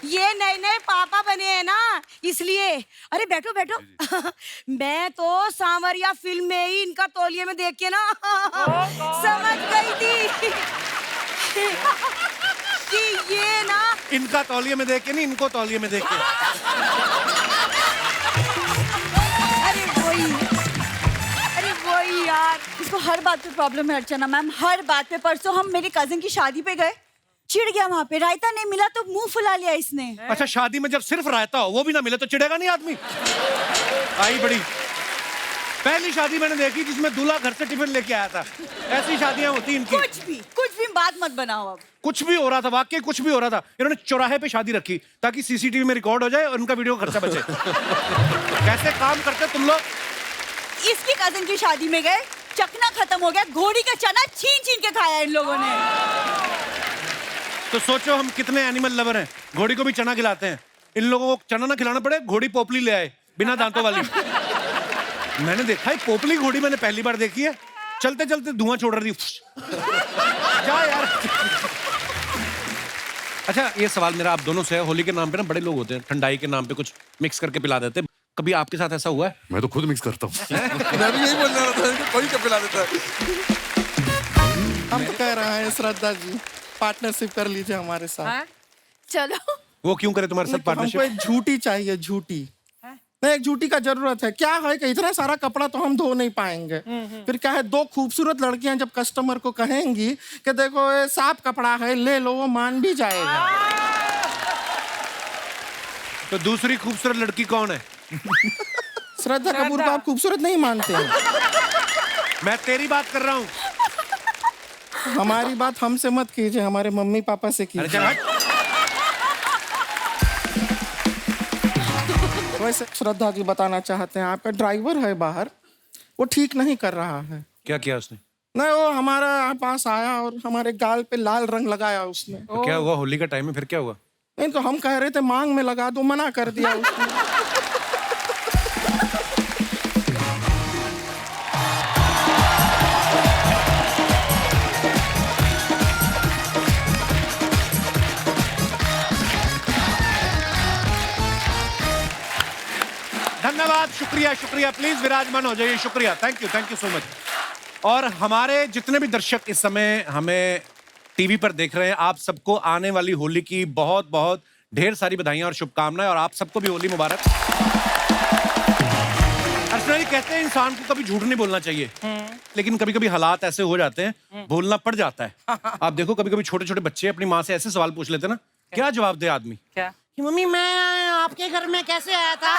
ये नए नए पापा बने हैं ना, इसलिए। अरे बैठो बैठो। मैं तो सांवरिया फिल्म में ही इनका तौलिए में देख के ना समझ गई थी कि ये ना। इनका तौलिए में देख के नहीं, इनको तौलिए में देख के। अरे वही, अरे वही यार। इसको हर बात पे प्रॉब्लम है अर्चना मैम, हर बात पे। परसों हम मेरी कजिन की शादी पे गए, चिढ़ गया वहां पे, रायता नहीं मिला तो मुंह फुला लिया इसने। अच्छा, शादी में जब सिर्फ रायता हो वो भी ना मिले तो चिढ़ेगा नहीं आदमी? आई बड़ी पहली शादी मैंने देखी जिसमें दूल्हा घर से टिफिन लेके आया था। ऐसी शादियां होती इनकी। कुछ भी बात मत बनाओ अब। कुछ भी हो रहा था, वाकई कुछ भी हो रहा था। इन्होंने चौराहे पे शादी रखी ताकि सीसीटीवी में रिकॉर्ड हो जाए और उनका वीडियो खर्चा बचे। कैसे काम करते तुम लोग? इसकी कजिन की शादी में गए, चखना खत्म हो गया, घोड़ी का चना छीन छीन के खाया इन लोगों ने। तो सोचो हम कितने एनिमल लवर हैं, घोड़ी को भी चना खिलाते हैं। इन लोगों को चना ना खिलाना पड़े, घोड़ी पोपली ले आए बिना दांतों वाली। मैंने देखा है पोपली घोड़ी, मैंने पहली बार देखी है। चलते चलते धुआं छोड़ रही थी। जा यार। अच्छा, ये सवाल मेरा आप दोनों से है। होली के नाम पे ना बड़े लोग होते हैं, ठंडाई के नाम पे कुछ मिक्स करके पिला देते हैं। कभी आपके साथ ऐसा हुआ है? मैं तो खुद मिक्स करता हूँ। मैं भी यही बोलने वाला था, कोई क्या पिला देता है। हम तो कह रहे हैं श्रद्धा जी, पार्टनरशिप कर लीजिए हमारे साथ। चलो। वो क्यों करे तुम्हारे साथ हमको पार्टनरशिप? एक झूठी चाहिए, झूठी। नहीं, एक झूठी का जरूरत है। क्या है कि इतना सारा कपड़ा तो हम धो नहीं पाएंगे। फिर क्या है, दो खूबसूरत लड़कियां जब कस्टमर को कहेंगी कि देखो ये साफ कपड़ा है, ले लो, वो मान भी जाएगा। तो दूसरी खूबसूरत लड़की कौन है? श्रद्धा कपूर को आप खूबसूरत नहीं मानते हैं? मैं तेरी बात कर रहा हूँ। हमारी बात हमसे मत कीजिए, हमारे मम्मी पापा से अरे कीजिए। चल हट। वैसे श्रद्धा जी बताना चाहते हैं, आपका ड्राइवर है बाहर, वो ठीक नहीं कर रहा है। क्या किया उसने? नहीं, वो हमारा पास आया और हमारे गाल पे लाल रंग लगाया उसने। तो क्या हुआ? होली का टाइम है, फिर क्या हुआ? नहीं तो हम कह रहे थे मांग में लगा दो, मना कर दिया उसने। धन्यवाद, शुक्रिया शुक्रिया। प्लीज विराजमान हो जाइए। शुक्रिया, थैंक यू सो मच। और हमारे जितने भी दर्शक इस समय हमें टीवी पर देख रहे हैं, आप सबको आने वाली होली की बहुत बहुत ढेर सारी बधाइयां और शुभकामनाएं, और आप सबको भी होली मुबारक। अर्चना जी कहते हैं इंसान को कभी झूठ नहीं बोलना चाहिए, लेकिन कभी कभी हालात ऐसे हो जाते हैं, बोलना पड़ जाता है। आप देखो कभी कभी छोटे छोटे बच्चे अपनी माँ से ऐसे सवाल पूछ लेते हैं ना, क्या जवाब दे आदमी? क्या? मम्मी मैं आपके घर में कैसे आया था?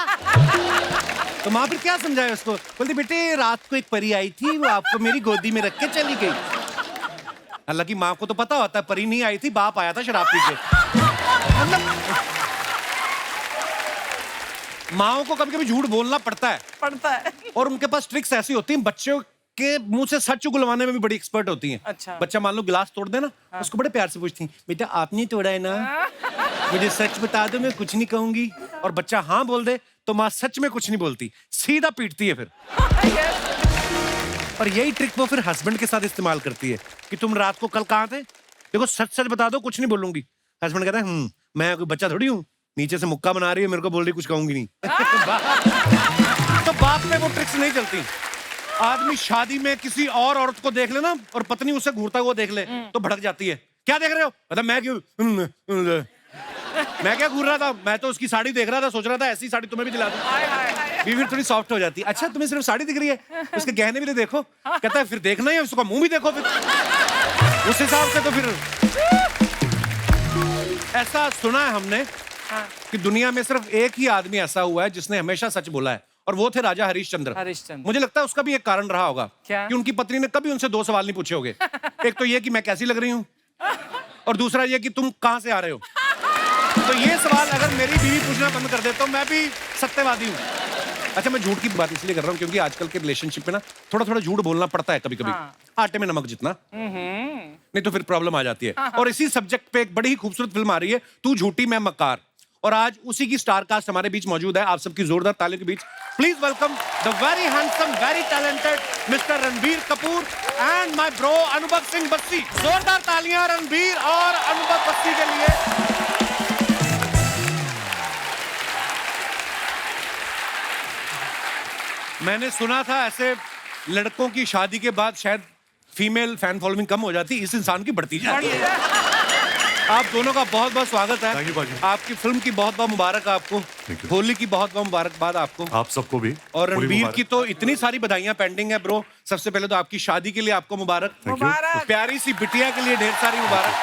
तो माँ फिर क्या समझाए उसको? बोलती बेटे रात को एक परी आई थी, वो आपको मेरी गोदी में रख के चली गई। हालांकि माँ को तो पता होता है परी नहीं आई थी, बाप आया था शराब पी के। माओ को कभी कभी झूठ बोलना पड़ता है। और उनके पास ट्रिक्स ऐसी होती हैं, बच्चों के मुंह से सच उगलवाने में भी बड़ी एक्सपर्ट होती हैं। अच्छा। बच्चा मान लो गिलास तोड़ देना, उसको बड़े प्यार से पूछती हैं, बेटा आपने तोड़ा है ना, मुझे सच बता दो, मैं कुछ नहीं कहूंगी। और बच्चा हाँ बोल दे तो माँ सच में कुछ नहीं बोलती, सीधा पीटती है फिर। और यही ट्रिक वो फिर हस्बैंड के साथ इस्तेमाल करती है कि तुम रात को कल कहाँ थे, देखो सच सच बता दो, कुछ नहीं बोलूंगी। हस्बैंड कहता है मैं कोई बच्चा थोड़ी हूँ, नीचे से मुक्का बना रही है, मेरे को बोल रही कुछ कहूंगी नहीं। तो बाप में वो ट्रिक्स नहीं चलती। आदमी शादी में किसी और औरत को देख ले ना, और पत्नी उसे घूरता हुआ देख ले तो भड़क जाती है। क्या देख रहे हो? मतलब मैं क्यों, मैं क्या घूर रहा था, मैं तो उसकी साड़ी देख रहा था, सोच रहा था ऐसी साड़ी तुम्हें भी दिला दूं। बीवी थोड़ी सॉफ्ट हो जाती है। अच्छा तुम्हें सिर्फ साड़ी दिख रही है, उसके गहने भी तो देखो। कहता है फिर देखना ही है, उसका मुंह भी देखो फिर। उस हिसाब से तो फिर ऐसा सुना है हमने कि दुनिया में सिर्फ एक ही आदमी ऐसा हुआ है जिसने हमेशा सच बोला है, और वो थे राजा हरिश्चंद्र। मुझे लगता है उसका भी एक कारण रहा होगा। क्या? कि उनकी पत्नी ने कभी उनसे दो सवाल नहीं पूछे होंगे। एक तो ये कि मैं कैसी लग रही हूँ, और दूसरा ये कि तुम कहां से आ रहे हो। तो ये सवाल अगर मेरी बीवी पूछना बंद कर दे तो मैं भी सत्यवादी हूँ। अच्छा, मैं झूठ की बात इसलिए कर रहा हूँ क्योंकि आजकल के रिलेशनशिप में ना थोड़ा थोड़ा झूठ बोलना पड़ता है कभी कभी। आटे में नमक जितना, नहीं तो फिर प्रॉब्लम आ जाती है। और इसी सब्जेक्ट पे एक बड़ी ही खूबसूरत फिल्म आ रही है, तू झूठी मैं मक्कार, और आज उसी की स्टार कास्ट हमारे बीच मौजूद है। आप सबकी जोरदार तालियों के बीच please welcome the very handsome, very talented mister Ranbir Kapoor and my bro Anubhav Singh Bassi. जोरदार तालियां रणबीर और अनुभव बस्सी के लिए। मैंने सुना था ऐसे लड़कों की शादी के बाद शायद फीमेल फैन फॉलोइंग कम हो जाती, इस इंसान की बढ़ती जाती है। आप दोनों का बहुत बहुत स्वागत है। Thank you, बाजी। आपकी फिल्म की बहुत बहुत मुबारक आपको, Thank you। होली की बहुत बहुत मुबारकबाद आपको, आप सबको भी। और होली रणबीर मुबारक। की तो इतनी सारी बधाइयां पेंडिंग है ब्रो। सबसे पहले तो आपकी शादी के लिए आपको मुबारक, Thank you। प्यारी सी बिटिया के लिए ढेर सारी मुबारक।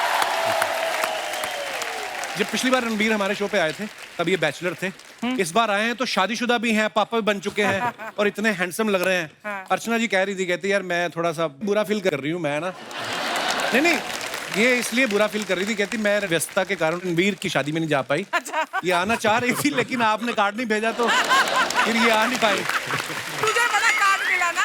जब पिछली बार रणबीर हमारे शो पे आए थे तब ये बैचलर थे, इस बार आए हैं तो शादीशुदा भी हैं, पापा भी बन चुके हैं और इतने हैंडसम लग रहे हैं। अर्चना जी कह रही थी, कहती यार मैं थोड़ा सा बुरा फील कर रही हूँ, मैं ना नहीं ये इसलिए बुरा फील कर रही थी, कहती मैं व्यस्तता के कारण रणबीर की शादी में नहीं जा पाई। ये आना चाह रही थी लेकिन आपने कार्ड नहीं भेजा तो फिर ये आ नहीं पाई। तुझे बड़ा कार्ड मिला ना।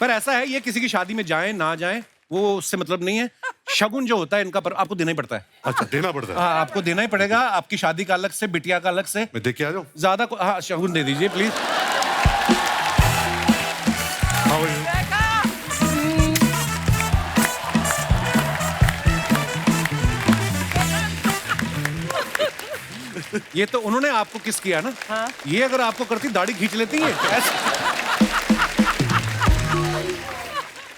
पर ऐसा है, ये किसी की शादी में जाएं ना जाएं वो उससे मतलब नहीं है। शगुन जो होता है इनका पर आपको देना ही पड़ता है। अच्छा, देना पड़ता है। हाँ, आपको देना ही पड़ेगा। आपकी शादी का अलग से, बिटिया का अलग से। मैं देख के आ जाऊँ? ज्यादा हाँ, शगुन दे दीजिए प्लीज। How are you? ये तो उन्होंने आपको किस किया ना। ये अगर आपको करती दाढ़ी खींच लेती है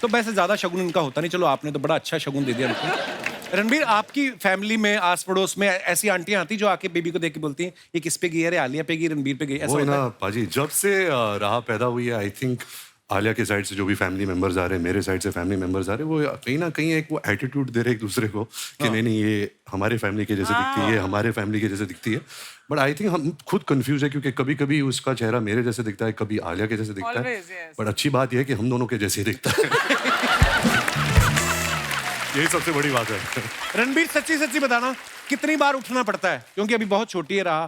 तो वैसे ज्यादा शगुन इनका होता नहीं। चलो आपने तो बड़ा अच्छा शगुन दे दिया इनको। रणबीर, आपकी फैमिली में आस पड़ोस में ऐसी आंटियां आती जो आके बेबी को देख के बोलती हैं ये किस पे गई है, अरे आलिया पे गई, रणबीर पे गई, ऐसा वो है होता ना है? पाजी, जब से राह पैदा हुई है, आई थिंक आलिया के साइड से जो भी फैमिली मेंबर्स आ रहे हैं, मेरे साइड से फैमिली मेंबर्स आ रहे हैं, वो कहीं ना कहीं एक वो एटीट्यूड दे रहे हैं एक दूसरे को कि नहीं ये हमारे फैमिली के जैसे दिखती है, हमारे फैमिली के जैसे दिखती है। बट आई थिंक हम खुद कंफ्यूज है क्योंकि कभी कभी उसका चेहरा मेरे जैसे दिखता है, कभी आलिया के जैसे दिखता है। Always, yes। बट अच्छी बात यह है कि हम दोनों के जैसे ही दिखता है। यही सबसे बड़ी बात है। रणबीर, सच्ची सच्ची बताना कितनी बार उठना पड़ता है, क्योंकि अभी बहुत छोटी है राह।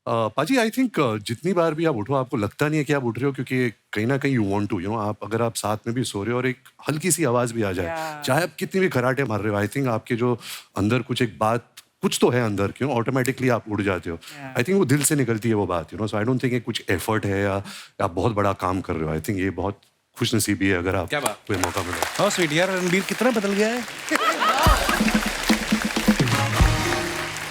पाजी, आई थिंक जितनी बार भी आप उठो आपको लगता नहीं है कि आप उठ रहे हो, क्योंकि कहीं ना कहीं यू वांट टू, आप अगर आप साथ में भी सो रहे हो और एक हल्की सी आवाज भी आ जाए, चाहे आप कितनी भी खराटे मार रहे हो, आई थिंक आपके जो अंदर कुछ एक बात कुछ तो है अंदर, क्यों ऑटोमेटिकली आप उड़ जाते हो। आई थिंक वो दिल से निकलती है वो बात, सो आई डोंट थिंक ये कुछ एफर्ट है या आप बहुत बड़ा काम कर रहे हो। आई थिंक ये बहुत खुश नसीबी है अगर आप क्या बात? कोई मौका मिले। हाँ स्वीट यार, रणबीर कितना बदल गया है।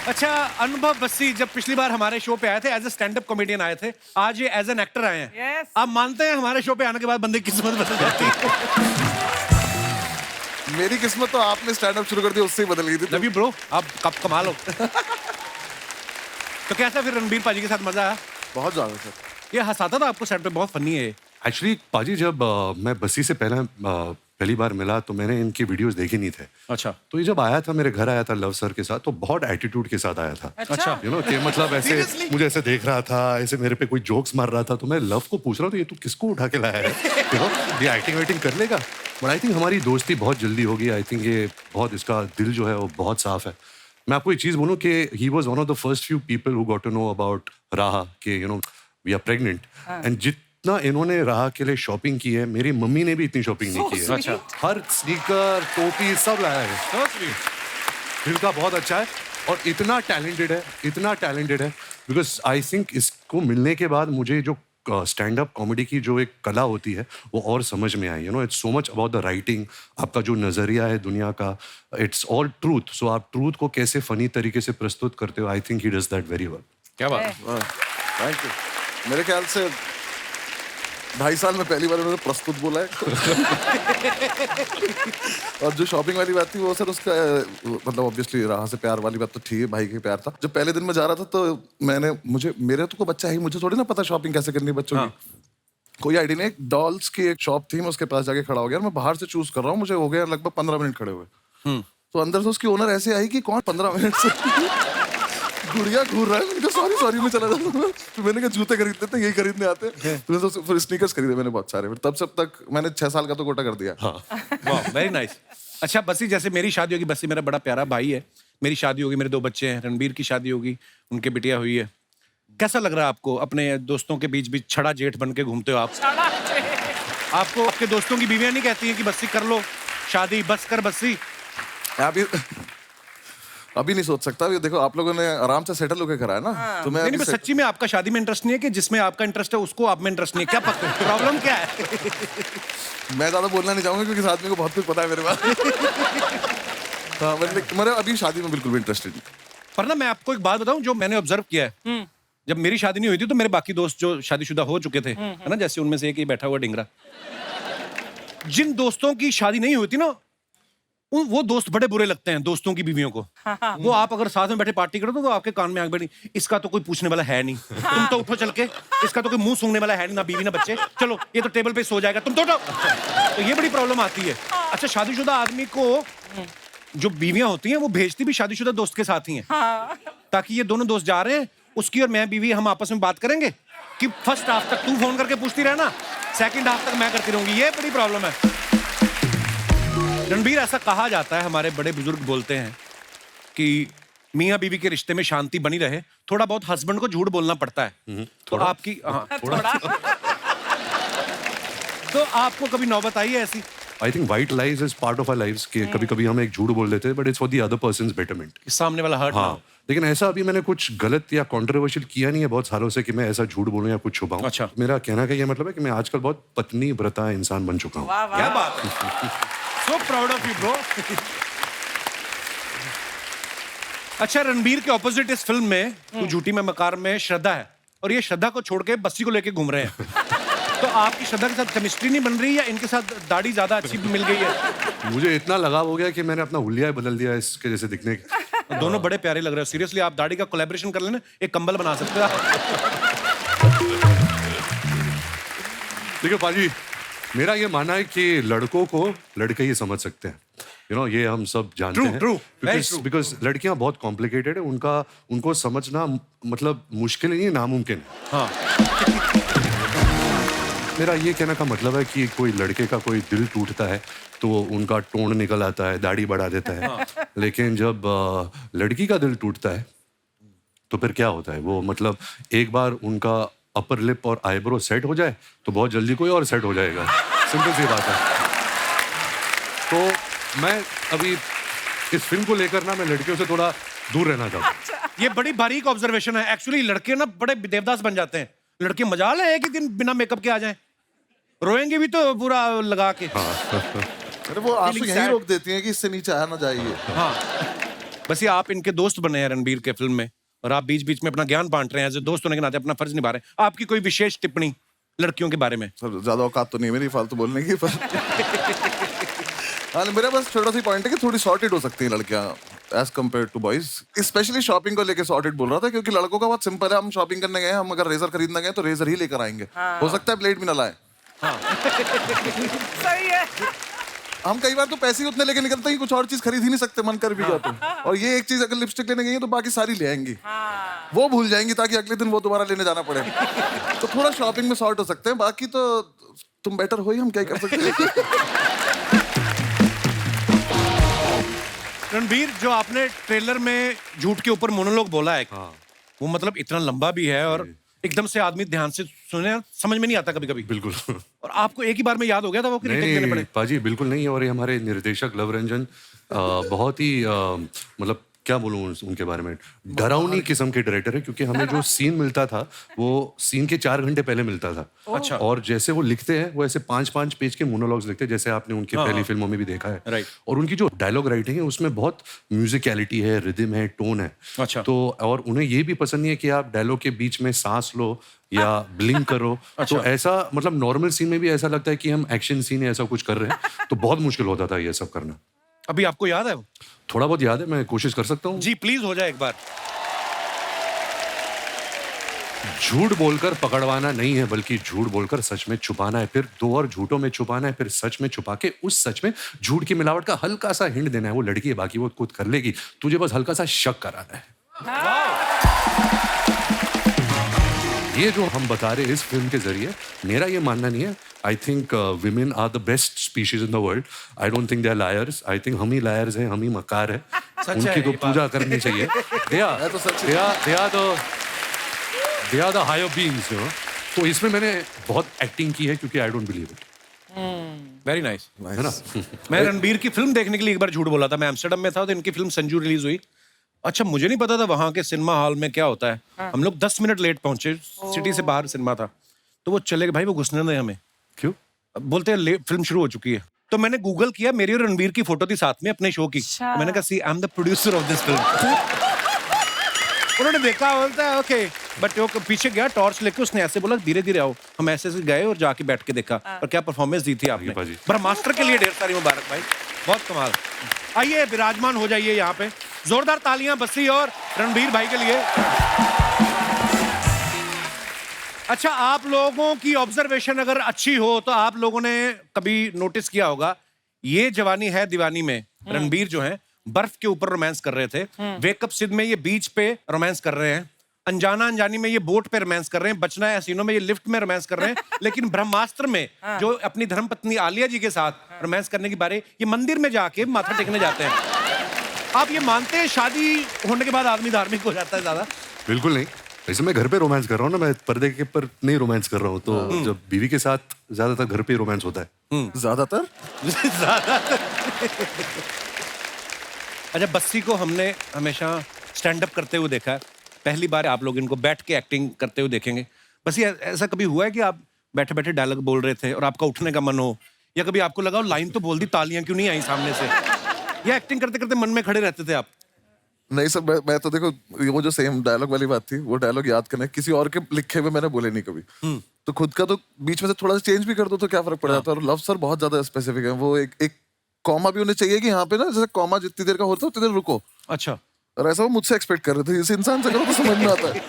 अच्छा, अनुभव बस्सी जब पिछली बार हमारे शो पे आए थे as a stand up comedian आए थे, आज ये एज एन एक्टर आए हैं। Yes। आप मानते हैं हमारे शो पे आने के बाद बंदे की किस्मत बदल जाती है? मेरी किस्मत तो आपने स्टैंड अप शुरू कर दिया उससे ही बदल गई थी। लव यू ब्रो, आप कब कमाल हो। तो कैसा फिर रणबीर पाजी के साथ मजा आया? बहुत ज्यादा सर। ये हंसाता था आपको सेट पे, बहुत फनी है। एक्चुअली पाजी, जब मैं बस्सी से पहली बार मिला तो मैंने इनकी वीडियोस देखे नहीं थे। अच्छा। तो ये जब आया था, मेरे घर आया था लव सर के साथ, तो बहुत एटीट्यूड के साथ आया था। अच्छा। कि मतलब ऐसे Seriously? मुझे ऐसे देख रहा था, ऐसे मेरे पे कोई जोक्स मार रहा था, तो मैं लव को पूछ रहा हूँ तो ये तू किसको उठा के लाया है? ये एक्टिंग वेटिंग कर लेगा। बट आई थिंक हमारी दोस्ती बहुत जल्दी होगी। आई थिंक ये बहुत, इसका दिल जो है वो बहुत साफ है। मैं आपको एक चीज बोलूँ कि he was one of the first few people who got to know about राह के वी आर प्रेग्नेंट। एंड जितना इन्होंने राह के लिए शॉपिंग की है, मेरी मम्मी ने भी इतनी शॉपिंग नहीं की है। अच्छा। हर स्नीकर, टोपी सब लाया है। दिल का बहुत अच्छा है और इतना टैलेंटेड है बिकॉज आई थिंक इसको मिलने के बाद मुझे जो स्टैंड अप कॉमेडी की जो एक कला होती है वो और समझ में आई। It's so much about the writing, आपका जो नजरिया है दुनिया का, इट्स ऑल ट्रूथ। सो आप ट्रूथ को कैसे फनी तरीके से प्रस्तुत करते हो, I think he does that very well. क्या बात है? Thank you. मेरे ख्याल से 2.5 साल में पहली बार उन्होंने प्रस्तुत बोला है। और जो शॉपिंग वाली बात थी वो सर उसका मतलब ऑब्वियसली राह से प्यार वाली बात तो ठीक है, भाई के प्यार था। जब पहले दिन में जा रहा था तो मेरे तो कोई बच्चा है, मुझे थोड़ी ना पता शॉपिंग कैसे करनी है बच्चों की। कोई आइडिया नहीं। एक डॉल्स की एक शॉप थी, मैं उसके पास जाके खड़ा हो गया। मैं बाहर से चूज कर रहा हूँ, मुझे हो गया लगभग 15 मिनट खड़े हुए। तो अंदर से उसकी ओनर ऐसे आई कि कौन 15 मिनट से गुड़िया घूर रहा है। मैंने कहा सॉरी मैं चला जाऊंगा। तो मैंने कहा जूते खरीद लेते हैं, यही खरीदने आते हैं। तो फिर स्नीकर्स खरीदे मैंने बहुत सारे। तब सब तक मैंने 6 साल का तो कोटा कर दिया। वाह, वेरी नाइस। अच्छा बस्सी, जैसे मेरी शादी होगी, बस्सी मेरा बड़ा प्यारा भाई है, मेरी शादी होगी, मेरे 2 बच्चे हैं, रणबीर की शादी होगी, उनके बिटिया हुई है। कैसा लग रहा है आपको? अपने दोस्तों के बीच बीच छड़ा जेठ बन के घूमते हो आप। आपको आपके दोस्तों की बीवियां नहीं कहती हैं कि बस्सी कर लो शादी, बस कर बस्सी? अभी नहीं सोच सकता। अभी देखो आप लोगों ने आराम से सेटल होकर करा है ना। तो मैं नहीं, सच्ची में आपका शादी में इंटरेस्ट नहीं है कि जिसमें आपका इंटरेस्ट है उसको आप में इंटरेस्ट नहीं है? क्या प्रॉब्लम क्या है? मैं ज्यादा बोलना नहीं चाहूंगा क्योंकि इस आदमी को बहुत कुछ पता है मेरे बारे हाँ, मेरे अभी शादी में बिल्कुल भी इंटरेस्टेड नहीं। पर ना मैं आपको एक बात बताऊं जो मैंने ऑब्जर्व किया है, जब मेरी शादी नहीं हुई थी तो मेरे बाकी दोस्त जो शादीशुदा हो चुके थे, है ना, जैसे उनमें से एक ही बैठा हुआ डिंगरा, जिन दोस्तों की शादी नहीं हुई थी ना, वो दोस्त बड़े बुरे लगते हैं दोस्तों की बीवियों को। वो आप अगर साथ में बैठे पार्टी करो तो वो आपके कान में आग बैठी, इसका तो कोई पूछने वाला है नहीं, तुम तो उठो चल के, इसका तो कोई मुंह सूंघने वाला है नहीं, ना बीवी ना बच्चे, चलो ये तो टेबल पे सो जाएगा, तुम तो उठो। तो ये बड़ी प्रॉब्लम आती है। अच्छा, शादीशुदा आदमी को जो बीवियां होती हैं वो भेजती भी शादीशुदा दोस्त के साथ ही हैं, ताकि ये दोनों दोस्त जा रहे हैं, उसकी और मैं बीवी हम आपस में बात करेंगे कि फर्स्ट हाफ तक तू फोन करके पूछती रहना, सेकंड हाफ तक मैं करती रहूंगी। ये बड़ी प्रॉब्लम है। रणबीर, ऐसा कहा जाता है, हमारे बड़े बुजुर्ग बोलते हैं कि मियाँ बीवी के रिश्ते में शांति बनी रहे, थोड़ा बहुत हस्बैंड को झूठ बोलना पड़ता है। तो आपकी तो आपको कभी नौबत आई है ऐसी? I think white lies is part of our lives कि कभी कभी हम एक झूठ बोल देते हैं, but it's for the other person's betterment. सामने वाला हर्ट हाँ, लेकिन ऐसा अभी मैंने कुछ गलत या कंट्रोवर्शियल किया नहीं है बहुत सालों से कि मैं ऐसा झूठ बोलूं या कुछ छुपाऊं। अच्छा। मेरा कहना का ये मतलब है कि मैं आजकल बहुत पत्नी व्रता इंसान बन चुका हूँ। क्या बात है, so proud of you bro. अच्छा, रणबीर के ऑपोजिट इस फिल्म में तू झूठी में मकार में श्रद्धा है, और ये श्रद्धा को छोड़ के बस्सी को लेके घूम रहे हैं। तो आपकी श्रद्धा के साथ केमिस्ट्री नहीं बन रही, या इनके साथ दाढ़ी ज्यादा अच्छी मिल गई है? मुझे इतना लगाव हो गया कि मैंने अपना हुलिया ही बदल दिया इसके जैसे दिखने के। दोनों बड़े प्यारे लग रहे हो। सीरियसली, आप दाढ़ी का कोलैबोरेशन कर लेना, एक कंबल बना सकते हो। देखो पाजी, मेरा ये मानना है कि लड़कों को लड़के ही समझ सकते हैं। यू नो, ये हम सब जानते True, हैं। true, very true. बिकॉज लड़कियां बहुत कॉम्प्लिकेटेड है, उनको समझना मतलब मुश्किल नहीं है, नामुमकिन है। हाँ, मेरा ये कहने का मतलब है कि कोई लड़के का कोई दिल टूटता है तो उनका टोन निकल आता है, दाढ़ी बढ़ा देता है। लेकिन जब लड़की का दिल टूटता है तो फिर क्या होता है, वो मतलब एक बार उनका अपर लिप और आईब्रो सेट हो जाए तो बहुत जल्दी कोई और सेट हो जाएगा। सिंपल सी बात है। तो मैं अभी इस फिल्म को लेकर ना, मैं लड़कियों से थोड़ा दूर रहना चाहता हूँ। ये बड़ी बारीक ऑब्जर्वेशन है। एक्चुअली लड़के ना बड़े देवदास बन जाते हैं। लड़के मजाल है एक ही दिन बिना मेकअप के आ जाएं, रोएंगे भी तो पूरा लगा के। अरे वो आंसू यहीं रोक देती हैं कि इससे नीचे आया ना जाइए। हाँ, बस ये आप इनके दोस्त बने हैं रणबीर के फिल्म में, और आप बीच बीच में अपना ज्ञान बांट रहे हैं, दोस्त होने के नाते अपना फर्ज निभा रहे हैं। आपकी कोई विशेष टिप्पणी लड़कियों के बारे में? सर, ज्यादा औकात तो नहीं मेरी फालतू बोलने की, पर हाँ, मेरा बस छोटा सी पॉइंट है कि थोड़ी सॉर्टेड हो सकती हैं लड़कियां as compare to boys. Specially shopping को लेके सॉर्टेड बोल रहा था, क्योंकि लड़कों का बहुत सिंपल है। हम शॉपिंग करने गए, हम अगर रेजर खरीदने गए तो रेजर ही लेकर आएंगे। हो सकता है ब्लेड भी ना लाए। सही है। हम कई बार तो पैसे ही उतने लेके निकलते हैं, कुछ और चीज खरीद ही नहीं सकते, मन कर भी जाते हैं। और ये एक चीज अगर लिपस्टिक लेने गई है तो बाकी सारी ले आएंगी, वो भूल जाएंगी ताकि अगले दिन वो दोबारा लेने जाना पड़े। तो थोड़ा शॉपिंग में सॉर्ट हो सकते हैं, बाकी तो तुम बेटर हो ही, हम क्या कर सकते हैं। रणबीर, जो आपने ट्रेलर में झूठ के ऊपर मोनोलॉग बोला है, वो मतलब इतना लंबा भी है और एकदम से आदमी ध्यान से सुने, समझ में नहीं आता कभी कभी। बिल्कुल। और आपको एक ही बार में याद हो गया था वो कि रीटेक देने पड़े? पाजी बिल्कुल नहीं। और ये हमारे निर्देशक लव रंजन बहुत ही मतलब क्या बोलूं उनके बारे में, डरावनी किस्म के डायरेक्टर है। क्योंकि हमें जो सीन मिलता था वो सीन के 4 घंटे पहले मिलता था। अच्छा। और जैसे वो लिखते हैं वो ऐसे 5-5 पेज के मोनोलॉग्स लिखते हैं, जैसे आपने उनकी पहली फिल्मों में भी देखा है। राइट। और उनकी जो डायलॉग राइटिंग है उसमें बहुत म्यूजिकलिटी है, रिदम है, टोन है। अच्छा। तो और उन्हें ये भी पसंद नहीं है कि आप डायलॉग के बीच में सांस लो या ब्लिंक करो। अच्छा। तो ऐसा मतलब नॉर्मल सीन में भी ऐसा लगता है कि हम एक्शन सीन ऐसा कुछ कर रहे हैं। तो बहुत मुश्किल होता था ये सब करना। अभी आपको याद है वो? थोड़ा बहुत याद है, मैं कोशिश कर सकता हूँ। जी प्लीज, हो जाए एक बार। झूठ बोलकर पकड़वाना नहीं है, बल्कि झूठ बोलकर सच में छुपाना है, फिर 2 और झूठों में छुपाना है, फिर सच में छुपा के उस सच में झूठ की मिलावट का हल्का सा हिंट देना है। वो लड़की है, बाकी वो खुद कर लेगी, तुझे बस हल्का सा शक कराना है। ये जो हम बता रहे हैं इस फिल्म के जरिए, मेरा ये मानना नहीं है। I think women are the best species in the world. I don't think they are liars. I think हम ही लायर्स हैं, हम ही मकार है। उनकी तो पूजा करनी चाहिए। They are the higher beings, you know. तो इसमें मैंने बहुत एक्टिंग की है क्योंकि I don't believe it. Very nice. है ना? मैं रणबीर की फिल्म देखने के लिए एक बार झूठ बोला था। मैं एम्स्टर्डम में था तो इनकी फिल्म संजू रिलीज हुई। अच्छा, मुझे नहीं पता था वहां के सिनेमा हॉल में क्या होता है। हम लोग 10 मिनट लेट पहुंचे, सिटी से बाहर सिनेमा था। तो वो चले गए, भाई वो घुसने नहीं हमें। क्यों? बोलते हैं फिल्म शुरू हो चुकी है। तो मैंने गूगल किया, मेरी और रणबीर की फोटो थी साथ में अपने शो की। तो मैंने कहा, see I am the producer of this film. उन्होंने देखा, बोलता है ओके, बट वो पीछे गया टॉर्च लेके, उसने ऐसे बोला धीरे धीरे आओ। हम ऐसे से गए और जाके बैठ के देखा, और क्या परफॉर्मेंस दी थी आपने। भाजी। ब्रह्मास्त्र के लिए ढेर सारी मुबारक भाई, बहुत कमाल। आइए विराजमान हो जाइए यहाँ पे, जोरदार तालियां बस्सी और रणबीर भाई के लिए। अच्छा, आप लोगों की ऑब्जर्वेशन अगर अच्छी हो तो आप लोगों ने कभी नोटिस किया होगा, ये जवानी है दीवानी में रणबीर जो है बर्फ के ऊपर रोमांस कर रहे थे, वेकअप सिद्ध में ये बीच पे रोमांस कर रहे हैं, अनजाना अनजानी में ये बोट पे रोमांस कर रहे हैं, बचना है हसीनों में ये लिफ्ट में रोमांस कर रहे हैं, लेकिन ब्रह्मास्त्र में जो अपनी धर्मपत्नी आलिया जी के साथ रोमांस करने की बारे, ये मंदिर में जाके माथा टेकने जाते हैं। आप ये मानते हैं शादी होने के बाद आदमी धार्मिक हो जाता है ज्यादा? बिल्कुल नहीं। वैसे मैं घर पे रोमांस कर रहा हूँ ना, मैं पर्दे के पर नहीं रोमांस कर रहा हूँ। तो जब बीवी के साथ ज्यादातर घर पे रोमांस होता है। ज्यादातर अच्छा, बस्सी को हमने हमेशा स्टैंड अप करते हुए देखा है, पहली बार आप लोग इनको बैठ के एक्टिंग करते हुए देखेंगे। बस्सी, ऐसा कभी हुआ है कि आप बैठे बैठे डायलॉग बोल रहे थे और आपका उठने का मन हो, या कभी आपको लगा लाइन तो बोल दी, तालियां क्यों नहीं आई सामने से, या एक्टिंग करते करते मन में खड़े रहते थे आप? नहीं सर, मैं तो देखो, वो जो सेम डायलॉग वाली बात थी, वो डायलॉग याद करने, किसी और के लिखे हुए मैंने बोले नहीं कभी। तो खुद का तो बीच में से थोड़ा सा चेंज भी कर दो तो क्या फर्क पड़ जाता है। और लव सर बहुत ज्यादा स्पेसिफिक है, वो एक कॉमा भी उन्हें चाहिए कि यहाँ पे ना, जैसे कॉमा जितनी देर का होता है उतनी देर रुको। अच्छा। और ऐसा वो मुझसे एक्सपेक्ट कर रहे थे, इस इंसान से करो तो समझ में आता है।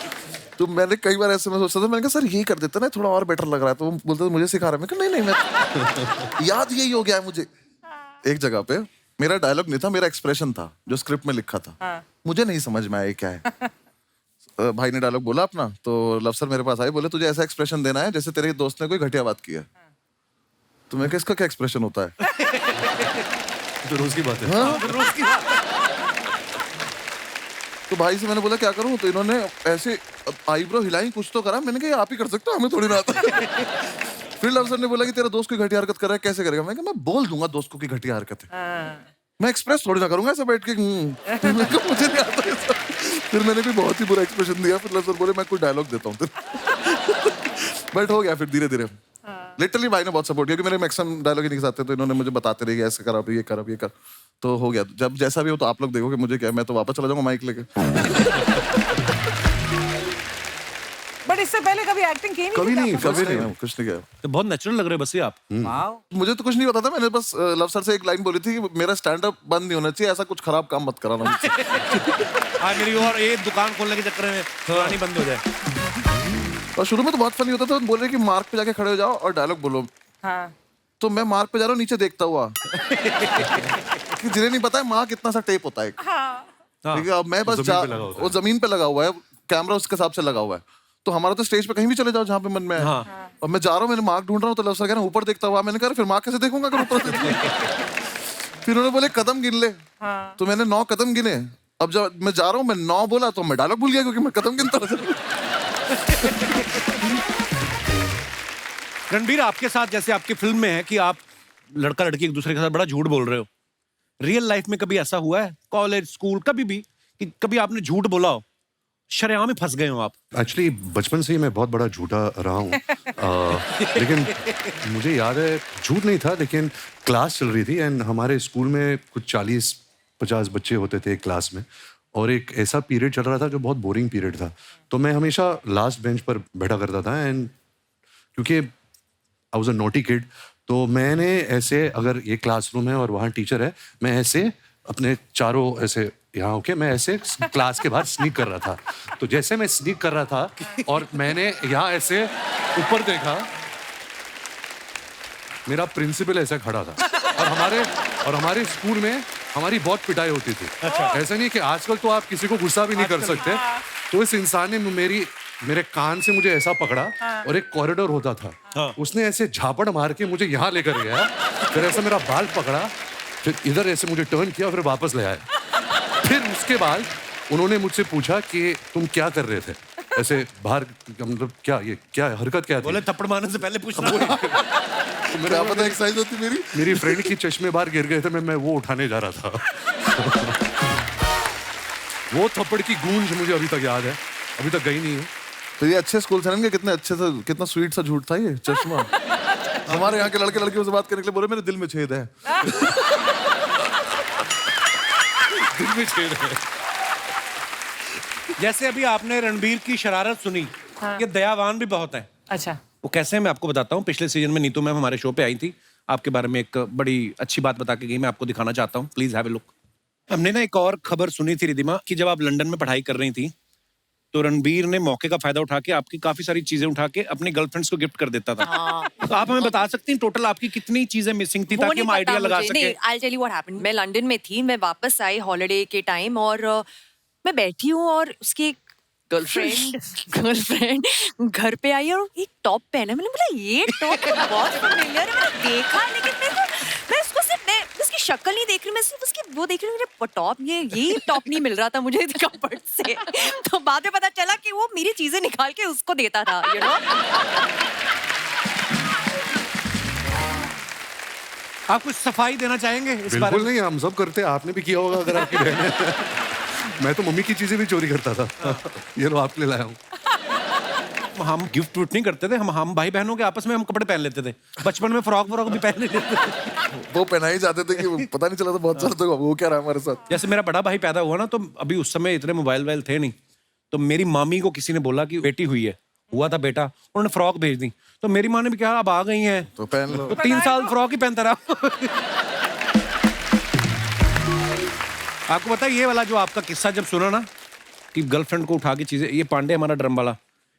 तो मैंने कई बार ऐसे में सोचता था, मैंने कहा सर ये कर देता ना, थोड़ा और बेटर लग रहा है। तो वो बोलते मुझे सिखा रहा है। मैं कहा नहीं मैं याद यही हो गया है मुझे। एक जगह पे मेरा डायलॉग नहीं था, मेरा एक्सप्रेशन था जो स्क्रिप्ट में लिखा था। मुझे नहीं समझ में आया क्या है। भाई ने डायलॉग बोला अपना, तो लव सर मेरे पास आए, बोले तुझे ऐसा एक्सप्रेशन देना है जैसे तेरे दोस्त ने कोई घटिया बात की है। तो मैं, इसका क्या एक्सप्रेशन होता है? तो रोज की बात है। हाँ? तो भाई से मैंने बोला क्या करूं, तो इन्होंने ऐसे आईब्रो हिलाई, कुछ तो करा। मैंने कहा ये आप ही कर सकते हो, हमें थोड़ी ना आता। फिर लव सर ने बोला कि तेरा दोस्त कोई घटिया हरकत कर रहा है, कैसे करेगा? मैं कहा मैं बोल दूंगा दोस्त को की घटिया हरकत है, मैं एक्सप्रेस थोड़ी ना करूंगा ऐसे बैठ के। मैं कहा मुझे नहीं आता ये सब। फिर मैंने भी बहुत ही बुरा एक्सप्रेशन दिया। फिर लव सर बोले मैं कोई डायलॉग देता हूँ। बट हो गया फिर धीरे धीरे। लिटरली भाई ने बहुत सपोर्ट किया, कि मेरे मैक्सिमम डायलॉग ही नहीं आते, तो इन्होंने मुझे बताते रहे ऐसे कर, अब ये कर, अब ये कर। तो हो गया। जब जैसा भी हो तो आप लोग देखोगे, मुझे क्या, मैं तो वापस चला जाऊंगा माइक लेके। बट इससे पहले कभी एक्टिंग की नहीं? कभी नहीं, कभी नहीं, कुछ नहीं किया। तो बहुत नेचुरल लग रहे बस्सी आप। मुझे तो कुछ नहीं पता था। मैंने बस लव सर से एक लाइन बोली थी कि मेरा स्टैंड अप बंद नहीं होना चाहिए, ऐसा कुछ खराब काम मत कराना मुझसे। आज मेरी और एक दुकान खोलने के चक्कर में पुरानी बंद हो जाए। और शुरू में तो बहुत फनी होता था, बोल रहे कि मार्क पे जाके खड़े हो जाओ और डायलॉग बोलो। हाँ। तो मैं मार्क पे जा रहा हूँ नीचे देखता हुआ, कि जिन्हें नहीं पता है मार्क कितना सा टेप होता है। ठीक है, अब मैं बस वो जमीन पे लगा हुआ है, कैमरा उसके हिसाब से लगा हुआ है। तो हमारा तो स्टेज पे कहीं भी चले जाओ जहाँ पे मन में है। और मैं जा रहा हूँ, मैंने मार्क ढूंढ रहा हूँ, तो लव सर कह रहे हैं ऊपर देखता हुआ। मैंने कहा फिर मार्क कैसे देखूंगा अगर ऊपर से? फिर उन्होंने बोले कदम गिन ले। तो मैंने 9 कदम गिने। अब जब मैं जा रहा हूँ, मैं 9 बोला तो मैं डायलॉग भूल गया, क्योंकि मैं कदम गिनता रहा। रणबीर, आपके साथ जैसे आपकी फिल्म में है कि आप लड़का लड़की एक दूसरे के साथ बड़ा झूठ बोल रहे हो, रियल लाइफ में कभी ऐसा हुआ है, कॉलेज स्कूल कभी भी, कि कभी आपने झूठ बोला हो, शरेआम में फंस गए हो आप? एक्चुअली बचपन से ही मैं बहुत बड़ा झूठा रहा हूँ। लेकिन मुझे याद है झूठ नहीं था, लेकिन क्लास चल रही थी एंड हमारे स्कूल में कुछ 40-50 बच्चे होते थे एक क्लास में, और एक ऐसा पीरियड चल रहा था जो बहुत बोरिंग पीरियड था। तो मैं हमेशा लास्ट बेंच पर बैठा करता था, एंड क्योंकि I was a naughty kid, तो मैंने ऐसे, अगर ये क्लासरूम है और वहाँ टीचर है, मैं ऐसे अपने चारों ऐसे यहाँ होके मैं ऐसे क्लास के बाहर स्नीक कर रहा था। तो जैसे मैं स्नीक कर रहा था और मैंने यहाँ ऐसे ऊपर देखा, मेरा प्रिंसिपल ऐसा खड़ा था। और हमारे स्कूल में हमारी बहुत पिटाई होती थी। ऐसा नहीं कि आजकल तो आप किसी को गुस्सा भी नहीं कर सकते। तो इस इंसान ने मेरे कान से मुझे ऐसा पकड़ा, और एक कॉरिडोर होता था, उसने ऐसे झापड़ मार के मुझे यहाँ लेकर गया, फिर ऐसा मेरा बाल पकड़ा, फिर इधर ऐसे मुझे टर्न किया, फिर वापस ले आया। फिर उसके बाद उन्होंने मुझसे पूछा कि तुम क्या कर रहे थे ऐसे बाहर, मतलब क्या हरकत क्या थी? बोले थप्पड़ मारने से पहले पूछना। क्या पता एक्सरसाइज होती मेरी फ्रेंड की चश्मे बाहर गिर गए थे, मैं वो उठाने जा रहा था। वो थप्पड़ की गूंज मुझे अभी तक याद है, अभी तक गई नहीं है। तो ये अच्छे स्कूल थे, कितने अच्छे से, कितना स्वीट सा झूठ था ये चश्मा। हमारे यहाँ के लड़के लड़कियों से बात करने के लिए बोले मेरे दिल में छेद है। दिल में छेद है। जैसे अभी आपने रणबीर की शरारत सुनी, ये दयावान भी बहुत है। अच्छा। वो कैसे है मैं आपको बताता हूँ। पिछले सीजन में नीतू मैम हमारे शो पे आई थी, आपके बारे में एक बड़ी अच्छी बात बता के गई, मैं आपको दिखाना चाहता हूँ, प्लीज हैव ए लुक। हमने ना एक और खबर सुनी थी रिधिमा कि जब आप लंदन में पढ़ाई कर रही थी तो रणबीर ने मौके का फायदा उठा के आपकी काफी सारी चीजें उठा के अपनी गर्लफ्रेंड्स को गिफ्ट कर देता था। तो आप हमें बता सकती हैं टोटल आपकी कितनी चीजें मिसिंग थी ताकि हम आइडिया लगा सके। I'll tell you what happened. मैं लंदन में थी, मैं वापस आई हॉलिडे के टाइम और मैं बैठी हूँ और उसकी गर्लफ्रेंड घर पे आई और एक टॉप पहना। मैंने बोला ये टॉप तो बहुत फेमिलियर है, मैंने देखा लेकिन मैं उसको सिर्फ मैं उसकी शक्ल नहीं देख रही, मैं सिर्फ उसकी वो देख रही हूँ। मेरे टॉप ये टॉप नहीं मिल रहा था मुझे कपड़ से। तो बाद में पता चला कि वो मेरी चीजें निकाल के उसको देता था, यू नो। आप कुछ सफाई देना चाहेंगे इस बारे बिल्कुल में? नहीं, हम सब करते हैं, आपने भी किया होगा अगर आपकी बहन है। मैं तो मम्मी की चीजें भी चोरी करता था। ये लो आपके लिए लाया हूँ। हम गिफ्ट विफ्ट नहीं करते थे, हम भाई बहनों के आपस में हम कपड़े पहन लेते थे। बचपन में फ्रॉक भी पहन लेते थे। वो पहनाई जाते थे कि पता नहीं चला था बहुत साल तक वो क्या रहा हमारे साथ। जैसे मेरा बड़ा भाई पैदा हुआ ना, तो अभी उस समय इतने मोबाइल वाइल थे नहीं, तो मेरी मामी को किसी ने बोला कि बेटी हुई है, हुआ था बेटा, उन्होंने फ्रॉक भेज दी। तो मेरी माँ ने भी कहा अब आ गई हैं तो पहन लो। तो 3 साल फ्रॉक ही पहनता रहा। आपको पता है ये वाला जो आपका किस्सा जब सुना ना कि गर्लफ्रेंड को उठा के चीजें, ये पांडे हमारा ड्रम वाला,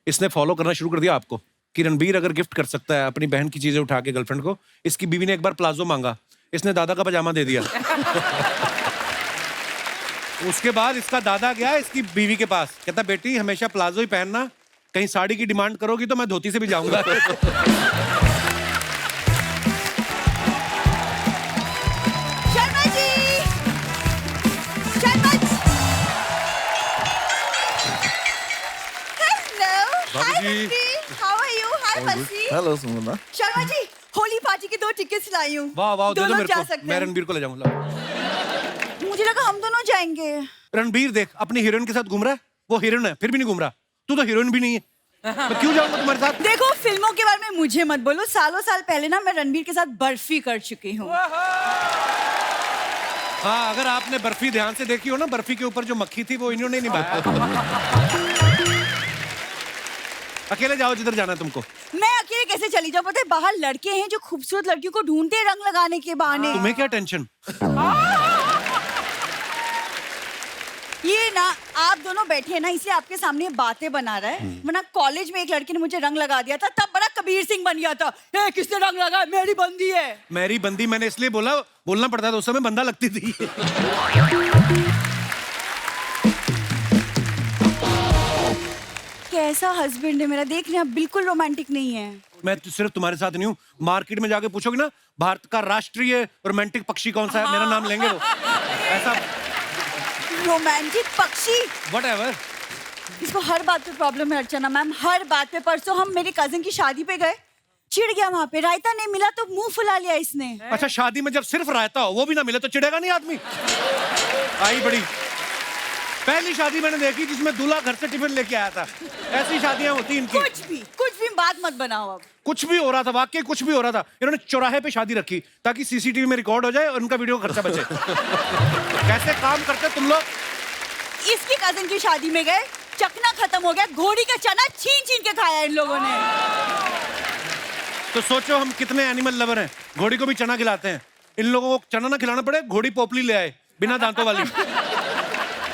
इसने फॉलो करना शुरू कर दिया आपको कि रणबीर अगर गिफ्ट कर सकता है अपनी बहन की चीजें उठा के गर्लफ्रेंड को। इसकी बीवी ने एक बार प्लाजो मांगा, इसने दादा का पजामा दे दिया। उसके बाद इसका दादा गया इसकी बीवी के पास, कहता बेटी हमेशा प्लाजो ही पहनना, कहीं साड़ी की डिमांड करोगी तो मैं धोती से भी जाऊंगा। Sharma ji, Sharma ji. Hello, hi ji. Bassi, how are you? Hi Bassi. Hello Sumana. Sharma ji, Holi party की 2 टिकट्स लाई हूँ। वाह वाह, दे दो दोनों मेरे जा को, सकते मैं हैं। रणबीर को ले जाऊंगा। मुझे लगा हम दोनों जाएंगे। रणबीर देख अपनी हीरोइन के साथ घूम रहा है, वो हीरोइन है फिर भी नहीं घूम रहा, तू तो हीरोइन भी नहीं है, मैं क्यों जाऊंगा तुम्हारे साथ? देखो फिल्मों के बारे में मुझे मत बोलो, सालों साल पहले ना मैं रणबीर के साथ बर्फी कर चुकी हूँ। हाँ, अगर आपने बर्फी ध्यान से देखी हो ना, बर्फी के ऊपर जो मक्खी थी वो इन्होंने निभाया। अकेले जाओ जिधर जाना है तुमको। मैं अकेले कैसे चली जाऊँ? पता है बाहर लड़के हैं जो खूबसूरत लड़कियों को ढूंढते हैं रंग लगाने के बहाने। तुम्हें क्या टेंशन? ये ना आप दोनों बैठे हैं ना, इसलिए आपके सामने बातें बना रहा है, वरना कॉलेज में एक लड़के ने मुझे रंग लगा दिया था, तब बड़ा कबीर सिंह बन गया था। ए, किसने रंग लगाया? मेरी बंदी है। मेरी बंदी मैंने इसलिए बोलना पड़ता था, उस समय बंदा लगती थी। कैसा हस्बैंड है मेरा, देख रहे हैं, बिल्कुल रोमांटिक नहीं है। मैं तो सिर्फ तुम्हारे साथ नहीं हूँ, मार्केट में जाके पूछोगे ना भारत का राष्ट्रीय रोमांटिक पक्षी कौन सा है, मेरा नाम लेंगे वो। ऐसा रोमांटिक पक्षी, व्हाटएवर। इसको हर बात पे प्रॉब्लम है अर्चना मैम, हर बात पे। परसों हम मेरी कजिन की शादी पे गए, चिढ़ गया वहां पे, रायता नहीं मिला तो मुंह फुला लिया इसने। अच्छा, शादी में जब सिर्फ रायता हो वो भी ना मिले तो चिढ़ेगा नहीं आदमी? आई बड़ी पहली शादी मैंने देखी जिसमें दूल्हा घर से टिफिन लेके आया था। ऐसी शादियां होती इनकी। कुछ भी बात मत बनाओ अब। कुछ भी हो रहा था, वाकई कुछ भी हो रहा था। इन्होंने चौराहे पे शादी रखी ताकि सीसीटीवी में रिकॉर्ड हो जाए और उनका वीडियो खर्चा बचे। कैसे काम करते तुम लोग? इसकी कजिन की शादी में गए, चखना खत्म हो गया, घोड़ी का चना छीन छीन के खाया इन लोगों ने। तो सोचो हम कितने एनिमल लवर हैं, घोड़ी को भी चना खिलाते हैं। इन लोगों को चना ना खिलाना पड़े, घोड़ी पोपली ले आए बिना दांतों वाली।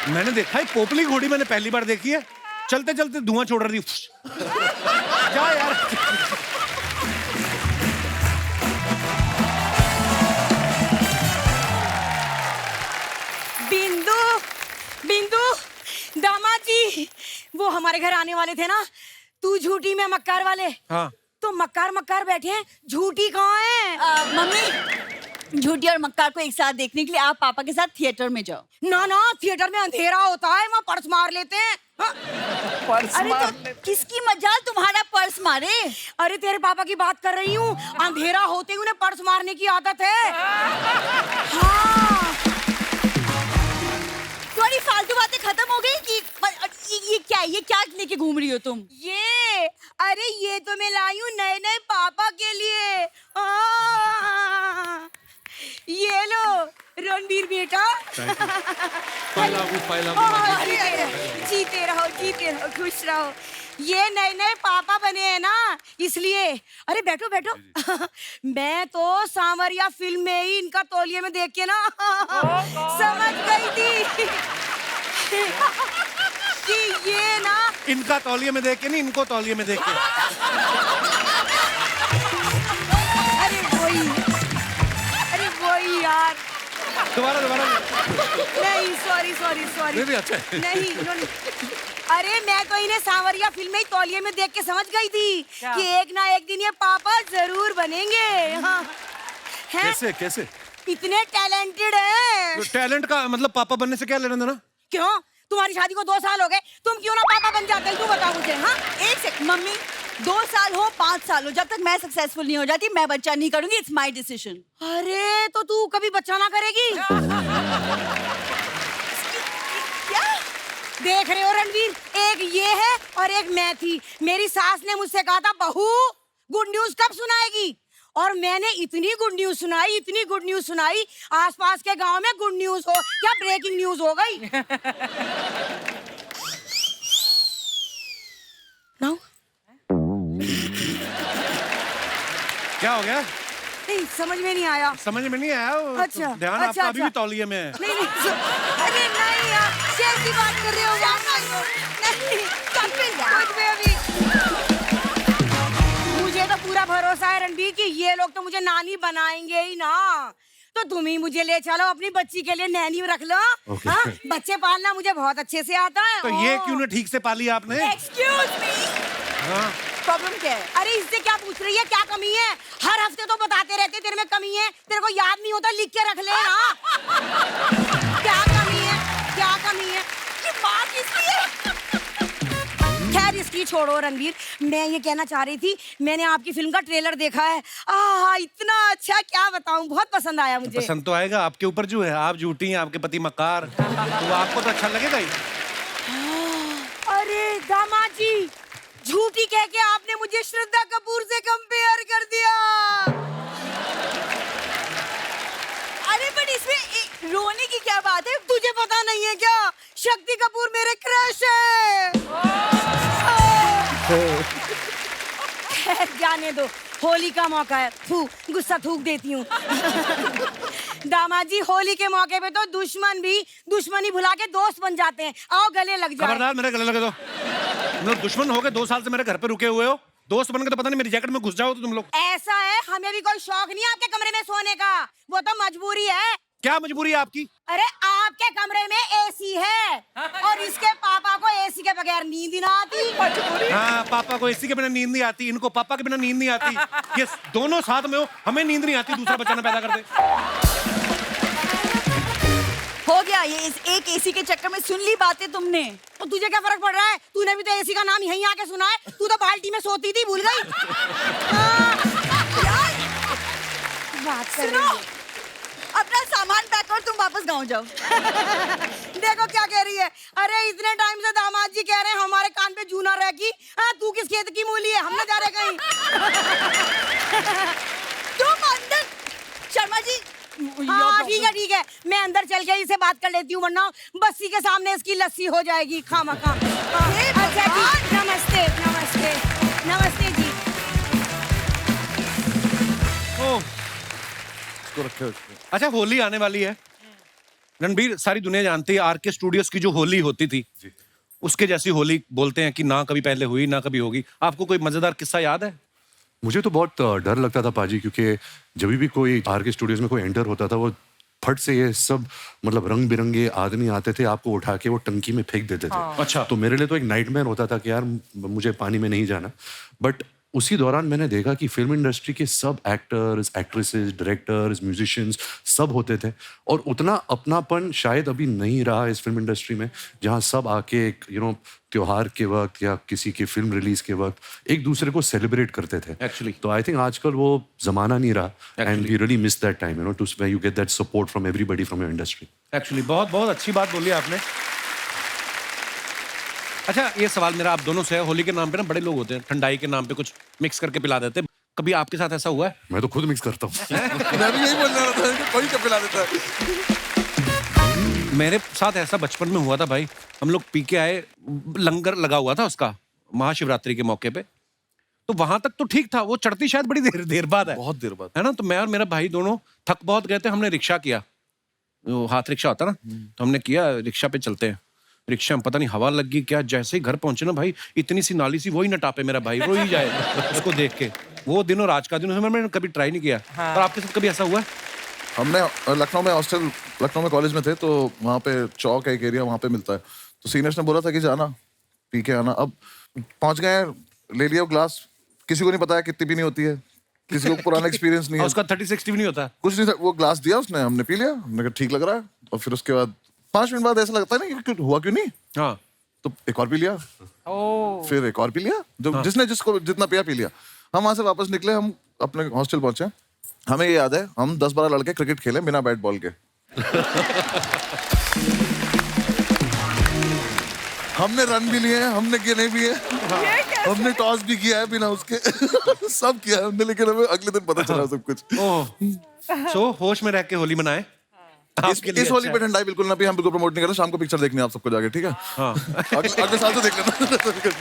मैंने देखा है पोपली घोड़ी, मैंने पहली बार देखी है। चलते चलते धुआं छोड़ रही थी। जा यार। बिंदु, बिंदु, दामाद जी, वो हमारे घर आने वाले थे ना, तू झूठी में मक्कार वाले। हाँ, तो मक्कार मक्कार बैठे हैं, झूठी कहाँ है? मम्मी, झूठी और मक्कार को एक साथ देखने के लिए आप पापा के साथ थिएटर में जाओ। ना ना, थिएटर में अंधेरा होता है, वहाँ पर्स मार लेते हैं। हाँ। अरे तो किसकी मजाल तुम्हारा पर्स मारे? अरे तेरे पापा की बात कर रही हूँ, अंधेरा होते ही उन्हें पर्स मारने की आदत है। हाँ। तुम्हारी फालतू बातें खत्म हो गई कि ये क्या लेके घूम रही हो तुम? अरे ये तो मैं लाई हूँ नए नए पापा के लिए। ये लो रणबीर बेटा जीते रहो खुश रहो। ये नए नए पापा बने हैं ना, इसलिए। अरे बैठो बैठो। मैं तो सांवरिया फिल्म में ही इनका तौलिए में देख के ना समझ गई थी कि ये ना इनका तौलिए में देख के नहीं, इनको तौलिए में देख के। अरे वही यार। दोबारा नहीं सॉरी नहीं अच्छा है। नहीं नहीं। अरे मैं तो इन्हें सांवरिया फिल्म में ही तौलिए में देख के समझ गई थी कि एक ना एक दिन ये पापा जरूर बनेंगे। हाँ। हैं? कैसे इतने टैलेंटेड हैं। तो टैलेंट का मतलब पापा बनने से क्या लेना देना? क्यों? तुम्हारी शादी को 2 साल हो गए, तुम क्यों ना पापा बन जाते? तू बता मुझे। हाँ, एक सेकंड मम्मी, 2 साल हो 5 साल हो, जब तक मैं सक्सेसफुल नहीं हो जाती मैं बच्चा नहीं करूंगी। It's my decision. अरे तो तू कभी बच्चा ना करेगी? क्या देख रहे हो रणवीर, एक ये है और एक मैं थी। मेरी सास ने मुझसे कहा था बहू गुड न्यूज कब सुनाएगी, और मैंने इतनी गुड न्यूज सुनाई आसपास के गांव में गुड न्यूज हो क्या ब्रेकिंग न्यूज हो गई। नाउ क्या हो गया? नहीं समझ में नहीं आया। समझ में नहीं आया? अच्छा, ध्यान अच्छा, आपका अभी भी अच्छा। तौलिए में है। नहीं अरे नहीं यार, कैसी बात कर रहे हो यार? नहीं कुछ भी अभी। मुझे तो पूरा भरोसा है रणबीर कि ये लोग तो मुझे नानी बनाएंगे ही ना। तो तुम ही मुझे ले चलो, अपनी बच्ची के लिए नैनी रख लो। हाँ, बच्चे पालना मुझे बहुत अच्छे से आता है। तो ये क्यों नहीं ठीक से पाली आपने? एक्सक्यूज मी, हाँ। प्रॉब्लम क्या है? अरे इससे क्या पूछ रही है, क्या कमी है? हर हफ्ते तो बताते रहते तेरे में कमी है, तेरे को याद नहीं होता? लिख के रख ले। हाँ, क्या कमी है? ये माँ किस लिए? खैर इसकी छोड़ो रणवीर, मैं ये कहना चाह रही थी, मैंने आपकी फिल्म का ट्रेलर देखा है। इतना अच्छा, क्या बताऊं, बहुत पसंद आया मुझे। पसंद तो आएगा, आपके ऊपर जो है, आप झूठी हैं, आपके पति मक्कार, तो आपको तो अच्छा लगेगा ही। अरे दामाद जी, झूठी कह के आपने मुझे श्रद्धा कपूर से कंपेयर कर दिया। अरे बट इसमें रोने की क्या बात है? तुझे पता नहीं है क्या, शक्ति कपूर मेरे क्रश है। खैर जाने दो, होली का मौका है, गुस्सा थूक देती हूँ। दामाद जी, होली के मौके पे तो दुश्मन भी दुश्मनी भुला के दोस्त बन जाते हैं। आओ गले लग जाओ। खबरदार मेरे गले लगे तो। मतलब दुश्मन हो गए, 2 साल से मेरे घर पे रुके हुए हो, दोस्त बन के तो पता नहीं मेरी जैकेट में घुस जाओ तो तुम लोग। ऐसा है, हमें भी कोई शौक नहीं है आपके कमरे में सोने का, वो तो मजबूरी है। क्या मजबूरी है आपकी? अरे आपके कमरे में एसी है और इसके पापा को एसी के बगैर नींद ही ना आती। हाँ, पापा को एसी के बिना नींद नहीं आती, इनको पापा के बिना नींद नहीं आती। ये दोनों साथ में हो, हमें नींद नहीं आती, दूसरा बच्चा ना पैदा कर दे। हो गया, ये इस एक एसी के चक्कर में सुन ली बातें तुमने। तो तुझे क्या फर्क पड़ रहा है? तूने भी तो एसी का नाम यहीं आके सुना है, तू तो बाल्टी में सोती थी, भूल गई? बात कर रही है। अपना सामान पैक कर, तुम वापस गाँव जाओ। देखो क्या कह रही है। अरे इतने टाइम से दामाद जी कह रहे हैं हमारे कान पे जूना रह की। तू किस खेत की मूली है, हम ना जा रहे कहीं। तुम अंदर, शर्मा जी। हाँ ठीक है, मैं अंदर चल के इसे बात कर लेती हूँ, वरना बस्सी के सामने इसकी लस्सी हो जाएगी खामखा। अच्छा जी, नमस्ते जी। इसको रखे। अच्छा, होली आने वाली है रणबीर, सारी दुनिया जानती है आरके स्टूडियोज की जो होली होती थी, उसके जैसी होली बोलते हैं कि ना कभी पहले हुई ना कभी होगी। आपको कोई मजेदार किस्सा याद है? मुझे तो बहुत डर लगता था पाजी, क्योंकि जब भी कोई आरके स्टूडियोज में कोई एंटर होता था, वो फट से ये सब मतलब रंग बिरंगे आदमी आते थे, आपको उठा के वो टंकी में फेंक देते थे। अच्छा। तो मेरे लिए तो एक नाइटमेयर होता था कि यार मुझे पानी में नहीं जाना। बट उसी दौरान मैंने देखा कि फिल्म इंडस्ट्री के सब एक्टर्स, एक्ट्रेसेस, डायरेक्टर्स, म्यूजिशियंस सब होते थे, और उतना अपनापन शायद अभी नहीं रहा इस फिल्म इंडस्ट्री में, जहाँ सब आके एक त्योहार के वक्त या किसी की फिल्म रिलीज के वक्त एक दूसरे को सेलिब्रेट करते थे। Actually. तो आई थिंक आजकल वो जमाना नहीं रहा, and we really miss that time, to where you get that support from everybody from your industry. Actually बहुत अच्छी बात बोली आपने। अच्छा, ये सवाल मेरा आप दोनों से है। होली के नाम पे ना बड़े लोग होते हैं, ठंडाई के नाम पे कुछ मिक्स करके पिला देते हैं, कभी आपके साथ ऐसा हुआ है? मैं तो खुद मिक्स करता हूँ। मैं भी यही बोलने वाला था कि कोई कब पिला देता है। मेरे साथ ऐसा बचपन में हुआ था भाई। हम लोग पी के आए, लंगर लगा हुआ था उसका महाशिवरात्रि के मौके पे, तो वहां तक तो ठीक था। वो चढ़ती शायद बड़ी देर बाद है, बहुत देर बाद। है ना। तो मैं और मेरा भाई दोनों थक बहुत गए थे, हमने रिक्शा किया, वो हाथ रिक्शा होता ना, तो हमने किया रिक्शा पे चलते हैं। रिक्शा में पता नहीं हवा लग गई क्या, जैसे ही घर पहुंचे ना भाई, इतनी सी नाली सी, वही न टापे मेरा भाई, रो ही जाए उसको देख के। वो दिन और आज का दिन मैंने कभी ट्राई नहीं किया। और आपके साथ कभी ऐसा हुआ है? हमने लखनऊ में हॉस्टल, लखनऊ में कॉलेज में थे, तो वहाँ पे चौक है एक एरिया, वहाँ पे मिलता है। तो सीनियर्स ने बोला था कि जाना पी के आना। अब पहुंच गए, ले लिया ग्लास, किसी को नहीं पता है कितनी पीनी होती है, किसी को पुराना एक्सपीरियंस नहीं है। उसका 30-60 भी नहीं होता। कुछ नहीं था, वो ग्लास दिया उसने, हमने पी लिया, हमने कहा ठीक लग रहा है। और फिर उसके बाद 5 मिनट बाद ऐसा लगता है ना कि हुआ क्यों नहीं, हाँ, तो एक और पी लिया, ओह फिर एक और पी लिया, जो जिसने जिसको जितना पिया पी लिया। हम वहां से वापस निकले, हम अपने हॉस्टल पहुंचे। हमें ये याद है, हम 10-12 लड़के क्रिकेट खेले बिना बैट बॉल के। हमने रन भी लिए हैं, हमने गिने भी है, हमने टॉस भी किया है बिना उसके। सब किया है हमने, लेकिन हमें अगले दिन पता चला सब कुछ। ओह, सो होश में रह के होली मनाए। इस होली पे ठंडाई बिल्कुल ना भी, हम बिल्कुल प्रमोट नहीं कर रहे। शाम को पिक्चर देखनी है आप सबको जाके, ठीक है? हाँ। अगले साल तो देख लेना।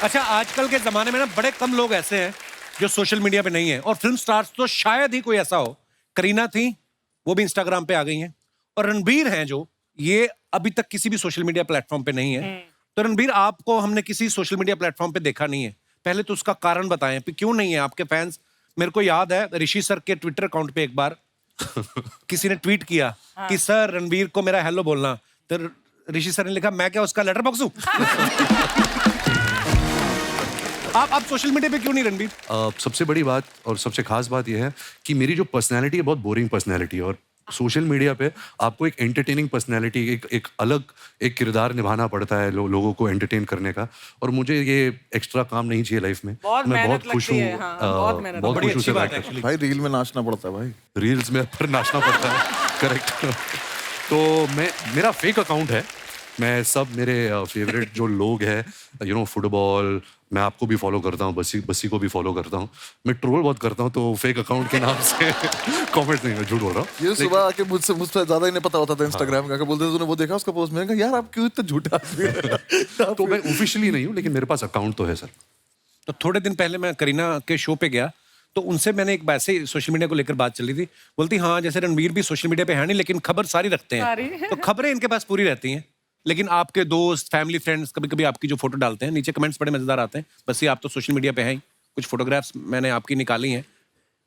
अच्छा, आजकल के जमाने में ना बड़े कम लोग ऐसे हैं जो सोशल मीडिया पे नहीं है, और फिल्म स्टार्स तो शायद ही कोई ऐसा हो। करीना थी, वो भी इंस्टाग्राम पे आ गई हैं, और रणबीर हैं जो, ये अभी तक किसी भी सोशल मीडिया प्लेटफॉर्म पे नहीं है। तो रणबीर, आपको हमने किसी सोशल मीडिया प्लेटफॉर्म पे देखा नहीं है, पहले तो उसका कारण बताएं, क्यों नहीं है? आपके फैंस, मेरे को याद है ऋषि सर के ट्विटर अकाउंट पे एक बार किसी ने ट्वीट किया कि सर रणबीर को मेरा हेलो बोलना, तो ऋषि सर ने लिखा, मैं क्या उसका लेटर बॉक्स हूं? आप सोशल मीडिया पे क्यों नहीं रणबीर? सबसे बड़ी बात और सबसे खास बात यह है कि मेरी जो पर्सनैलिटी है बहुत बोरिंग पर्सनैलिटी है, और सोशल मीडिया पे आपको एक एंटरटेनिंग पर्सनैलिटी, एक अलग एक किरदार निभाना पड़ता है लोगों को एंटरटेन करने का, और मुझे ये एक्स्ट्रा काम नहीं चाहिए लाइफ में। बहुत मैं मेहनत बहुत खुश लगती हूँ, है, हाँ, बहुत मेहनत। बहुत बड़ी खुश हूँ अच्छी सर बात है actor। एक्चुअली। भाई रील में नाचना पड़ता है भाई। रील्स में पर नाचना पड़ता है, करेक्ट। तो मेरा फेक अकाउंट है, मैं सब मेरे फेवरेट जो लोग हैं, फुटबॉल, मैं आपको भी फॉलो करता हूँ, बसी को भी फॉलो करता हूँ, मैं ट्रोल बहुत करता हूँ, तो फेक अकाउंट के नाम से कमेंट नहीं, मैं झूठ बोल रहा हूँ। ये सुबह आके मुझसे ज्यादा ही नहीं पता होता था इंस्टाग्राम का, बोलते थे तूने वो देखा उसका पोस्ट, मैंने कहा यार आप क्यों इतना झूठा आदमी है? तो मैं ऑफिशियली नहीं हूँ, लेकिन मेरे पास अकाउंट तो है सर। तो थोड़े दिन पहले मैं करीना के शो पे गया, तो उनसे मैंने एक वैसे ही सोशल मीडिया को लेकर बात चली थी। बोलती हाँ, जैसे रणबीर भी सोशल मीडिया पे है नहीं, लेकिन खबर सारी रखते हैं, तो खबरें इनके पास पूरी रहती हैं। लेकिन आपके दोस्त, फैमिली, फ्रेंड्स कभी कभी आपकी जो फोटो डालते हैं, नीचे कमेंट्स बड़े मजेदार आते हैं। बस ये आप तो सोशल मीडिया पे हैं ही। कुछ फोटोग्राफ्स मैंने आपकी निकाली हैं,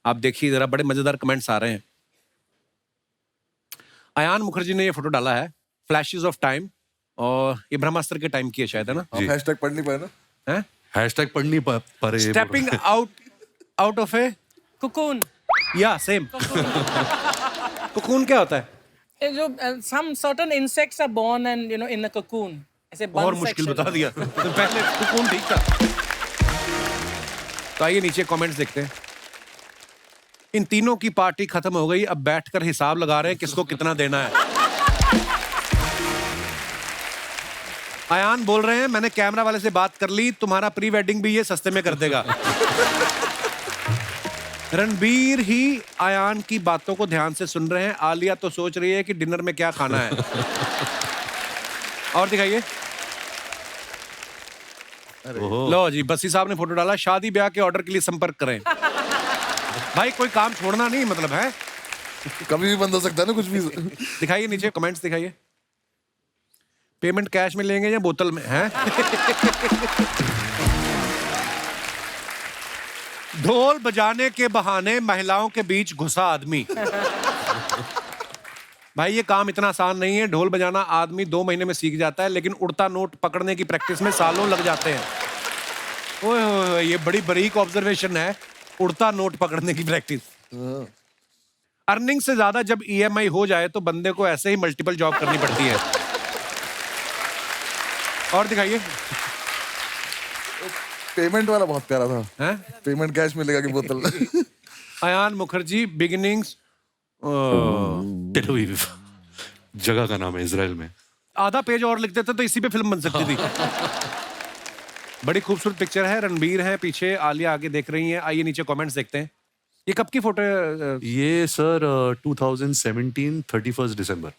आप देखिए जरा, बड़े मजेदार कमेंट्स आ रहे हैं। अयान मुखर्जी ने ये फोटो डाला है, फ्लैशेस ऑफ टाइम, और ये ब्रह्मास्त्र के टाइम की है शायद, है ना? आप हैशटैग पढ़ नहीं पाए ना? हैं? हैशटैग पढ़ नहीं पा रहे। Stepping out of A cocoon, या सेम। कुकून क्या होता है? जो some certain insects are born and in a cocoon, ऐसे बंद और मुश्किल section। बता दिया। तो पहले कुकून ठीक था। तो आइए नीचे कमेंट्स देखते हैं। इन तीनों की पार्टी खत्म हो गई, अब बैठकर हिसाब लगा रहे हैं किसको कितना देना है। अयान बोल रहे हैं, मैंने कैमरा वाले से बात कर ली, तुम्हारा प्री वेडिंग भी ये सस्ते में कर देगा। रणबीर ही अयान की बातों को ध्यान से सुन रहे हैं। आलिया तो सोच रही है कि डिनर में क्या खाना है। और दिखाइए। लो जी, बसी साहब ने फोटो डाला, शादी ब्याह के ऑर्डर के लिए संपर्क करें। भाई कोई काम छोड़ना नहीं, मतलब है कभी भी बंद हो सकता है ना कुछ भी। दिखाइए नीचे कमेंट्स दिखाइए। पेमेंट कैश में लेंगे या बोतल में है? ढोल बजाने के बहाने महिलाओं के बीच घुसा आदमी। भाई ये काम इतना आसान नहीं है। ढोल बजाना आदमी 2 महीने में सीख जाता है, लेकिन उड़ता नोट पकड़ने की प्रैक्टिस में सालों लग जाते हैं। ओए होए, ये बड़ी बारीक ऑब्जर्वेशन है, उड़ता नोट पकड़ने की प्रैक्टिस। अर्निंग से ज्यादा जब ईएमआई हो जाए तो बंदे को ऐसे ही मल्टीपल जॉब करनी पड़ती है। और दिखाइए। पेमेंट वाला बहुत प्यारा था। हैं? पेमेंट कैश मिलेगा कि बोतल? Ayan Mukherjee beginnings. Tel Aviv जगह का नाम है इजराइल में। आधा पेज और लिख देते तो इसी पे फिल्म बन सकती थी। बड़ी खूबसूरत पिक्चर है। रणबीर है पीछे, आलिया आगे देख रही हैं। आइए नीचे कमेंट्स देखते हैं। ये कब की फोटो है? ये sir 2017 31 December.